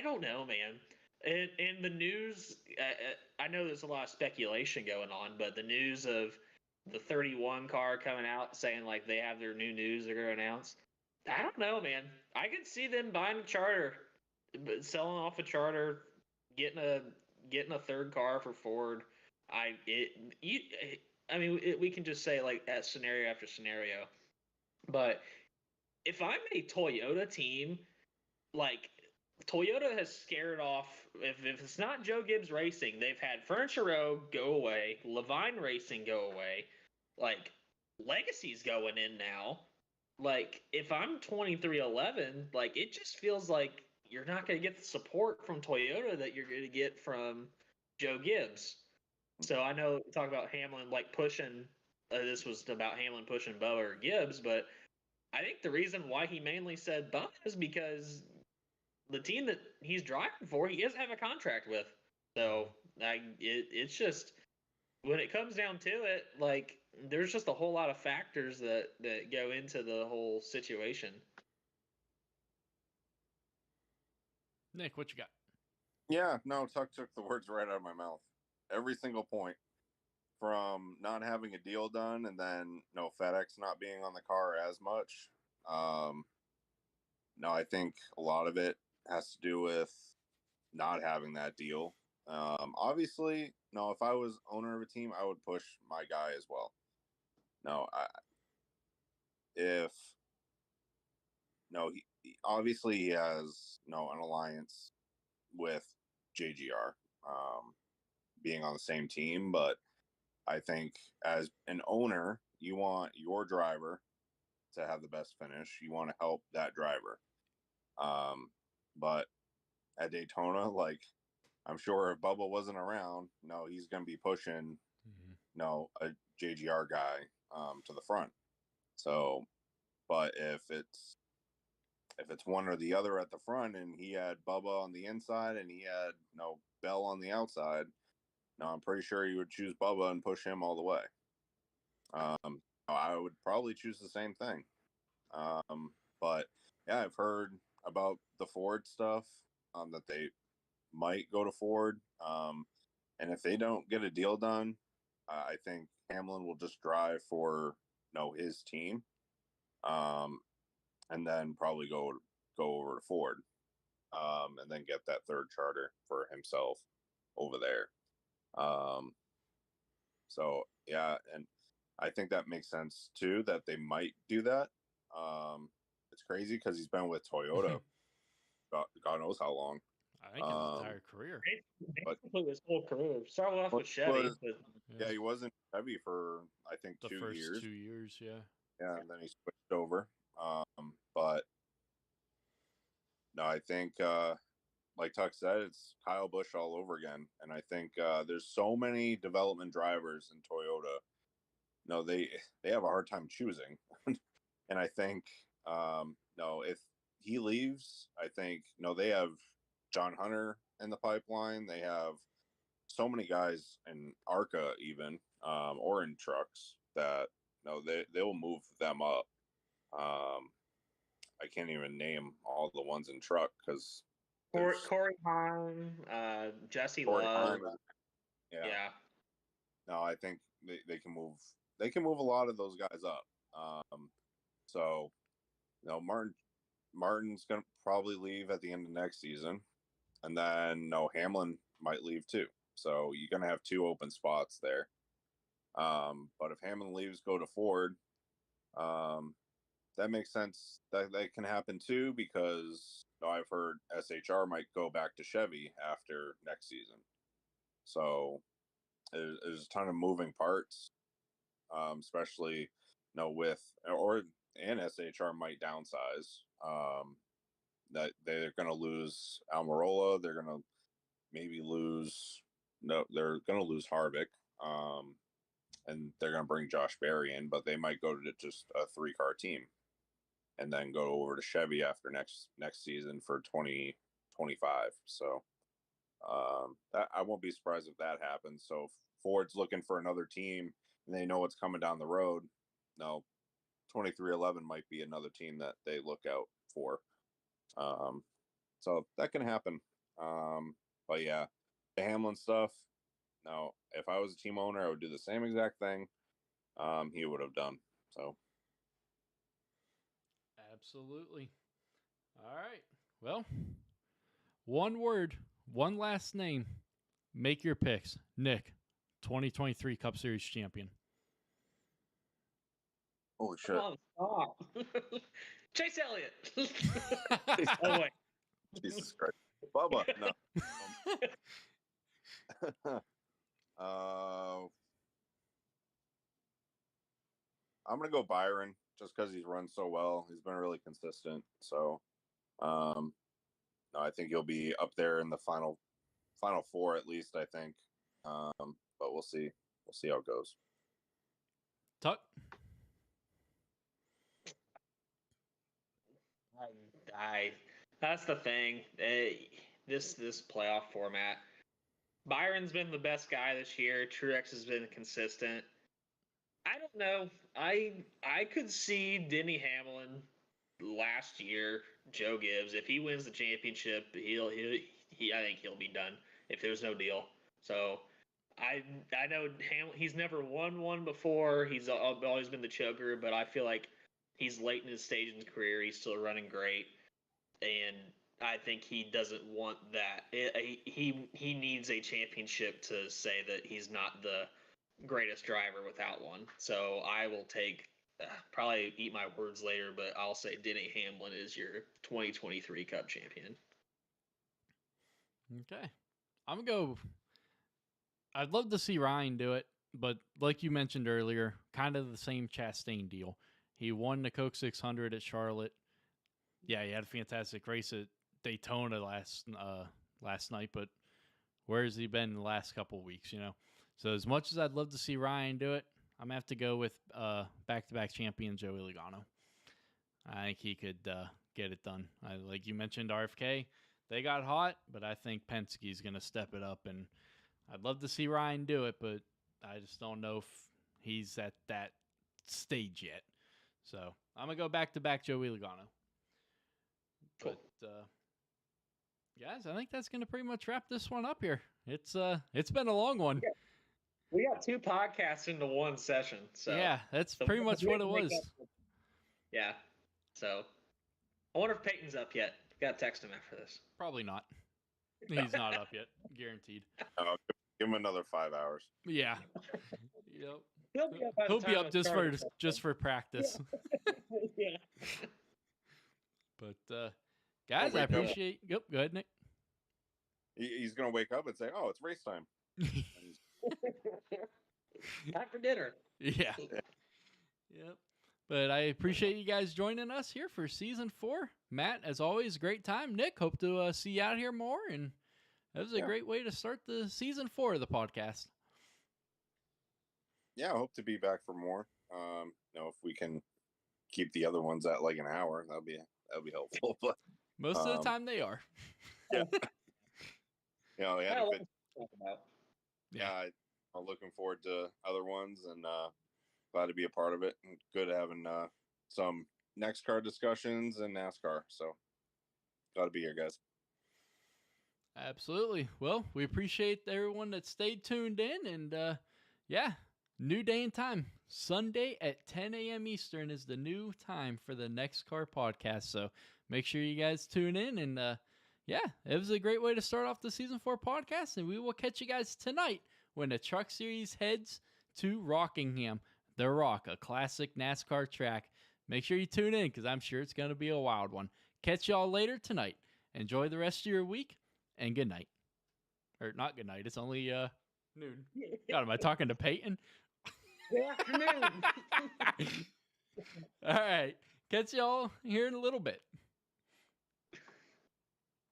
Speaker 3: don't know, man. In the news, I know there's a lot of speculation going on, but the news of the 31 car coming out saying like they have their new news they're going to announce. I don't know, man. I could see them buying a charter, selling off a charter, getting a third car for Ford. We can just say like that scenario after scenario. But if I'm a Toyota team, like Toyota has scared off. If it's not Joe Gibbs Racing, they've had Furniture Row go away, Levine Racing go away, like Legacy's going in now. Like if I'm 2311, like it just feels like you're not going to get the support from Toyota that you're going to get from Joe Gibbs. So I know we talk about Hamlin like pushing. This was about Hamlin pushing Bubba or Gibbs, but I think the reason why he mainly said Bubba is because the team that he's driving for, he doesn't have a contract with. So it's just when it comes down to it, like there's just a whole lot of factors that go into the whole situation.
Speaker 2: Nick, what you got?
Speaker 4: Yeah, no, Tuck took the words right out of my mouth. Every single point, from not having a deal done, and then no FedEx not being on the car as much. No, I think a lot of it has to do with not having that deal. Obviously, no, if I was owner of a team, I would push my guy as well. No, if no, obviously he has an alliance with JGR, being on the same team, but I think as an owner, you want your driver to have the best finish. You want to help that driver. But at Daytona, like I'm sure if Bubba wasn't around, no, he's going to be pushing, a JGR guy to the front. So, but if it's one or the other at the front, and he had Bubba on the inside and he had Bell on the outside, no, I'm pretty sure he would choose Bubba and push him all the way. I would probably choose the same thing. But yeah, I've heard about the Ford stuff, that they might go to Ford. And if they don't get a deal done, I think Hamlin will just drive for his team, and then probably go over to Ford, and then get that third charter for himself over there. So yeah, and I think that makes sense too, that they might do that. It's crazy because he's been with Toyota, God knows how long.
Speaker 2: I think his entire career.
Speaker 3: Basically his whole career. Started off with Chevy.
Speaker 4: Yeah, he wasn't Chevy for I think
Speaker 2: the
Speaker 4: 2
Speaker 2: first
Speaker 4: years.
Speaker 2: 2 years, yeah.
Speaker 4: Yeah, and then he switched over. But no, I think like Tuck said, it's Kyle Busch all over again. And I think there's so many development drivers in Toyota. No, they have a hard time choosing. And I think if he leaves, I think they have John Hunter in the pipeline. They have so many guys in ARCA even, or in trucks that they will move them up. I can't even name all the ones in truck because
Speaker 3: Corey Heim, Jesse Love. Yeah.
Speaker 4: No, I think they can move. They can move a lot of those guys up. So, Martin's gonna probably leave at the end of next season, and then Hamlin might leave too. So you're gonna have 2 open spots there. But if Hamlin leaves, go to Ford. That makes sense. That can happen too, because I've heard SHR might go back to Chevy after next season. So there's a ton of moving parts, especially with and SHR might downsize. That they're going to lose Almirola. They're going to maybe lose. No, they're going to lose Harvick. And they're going to bring Josh Berry in, but they might go to just a 3-car team, and then go over to Chevy after next season for 2025. So I won't be surprised if that happens. So if Ford's looking for another team and they know what's coming down the road, 2311 might be another team that they look out for. So that can happen. But yeah, the Hamlin stuff. Now, if I was a team owner, I would do the same exact thing he would have done. So.
Speaker 2: Absolutely. All right. Well, one word, one last name. Make your picks. Nick, 2023 Cup Series champion.
Speaker 4: Holy shit.
Speaker 3: Oh, stop. Chase Elliott. Oh, wait.
Speaker 4: Jesus Christ. Bubba, no. I'm gonna go Byron just because he's run so well. He's been really consistent. So, no, I think he'll be up there in the final four at least. I think, but we'll see. We'll see how it goes.
Speaker 2: Tuck.
Speaker 3: That's the thing. This playoff format. Byron's been the best guy this year. Truex has been consistent. I don't know. I could see Denny Hamlin last year, Joe Gibbs. If he wins the championship, I think he'll be done if there's no deal. So I know he's never won one before. He's always been the choker, but I feel like he's late in his stage in his career. He's still running great, and I think he doesn't want that. He needs a championship to say that he's not the greatest driver without one. So I will take, probably eat my words later, but I'll say Denny Hamlin is your 2023 Cup champion.
Speaker 2: Okay. I'm going to go. I'd love to see Ryan do it, but like you mentioned earlier, kind of the same Chastain deal. He won the Coke 600 at Charlotte. Yeah, he had a fantastic race at Daytona last night, but where has he been in the last couple of weeks, you know? So as much as I'd love to see Ryan do it, I'm going to have to go with back-to-back champion Joey Logano. I think he could get it done. Like you mentioned, RFK, they got hot, but I think Penske's going to step it up, and I'd love to see Ryan do it, but I just don't know if he's at that stage yet. So I'm going to go back-to-back Joey Logano.
Speaker 3: Cool.
Speaker 2: But, guys, I think that's going to pretty much wrap this one up here. It's been a long one.
Speaker 3: Yeah. We got 2 podcasts into one session. So
Speaker 2: yeah, that's pretty much what it was.
Speaker 3: Yeah. So I wonder if Peyton's up yet. Got to text him after this.
Speaker 2: Probably not. He's not up yet. Guaranteed.
Speaker 4: Give him another 5 hours.
Speaker 2: Yeah. Yep.
Speaker 3: He'll be up
Speaker 2: just for practice.
Speaker 3: Yeah.
Speaker 2: But guys, I appreciate. Yep. Go ahead, Nick.
Speaker 4: He's gonna wake up and say, "Oh, it's race time."
Speaker 3: Time for dinner.
Speaker 2: Yeah. Yep. But I appreciate you guys joining us here for season 4. Matt, as always, great time. Nick, hope to see you out here more. And that was a great way to start the season 4 of the podcast.
Speaker 4: Yeah, I hope to be back for more. If we can keep the other ones at like an hour, that'll be helpful. But
Speaker 2: most of the time they are.
Speaker 4: Yeah. We had a good.
Speaker 2: Yeah.
Speaker 4: I'm looking forward to other ones and glad to be a part of it. And good having some NEXXTCAR discussions and NASCAR. So glad to be here, guys.
Speaker 2: Absolutely. Well, we appreciate everyone that stayed tuned in. And new day and time. Sunday at 10 a.m. Eastern is the new time for the NEXXTCAR podcast. So make sure you guys tune in. And it was a great way to start off the season 4 podcast. And we will catch you guys tonight when the Truck Series heads to Rockingham. The Rock, a classic NASCAR track. Make sure you tune in because I'm sure it's going to be a wild one. Catch y'all later tonight. Enjoy the rest of your week and good night. Or not good night. It's only noon. God, am I talking to Peyton?
Speaker 5: Good afternoon.
Speaker 2: All right. Catch y'all here in a little bit.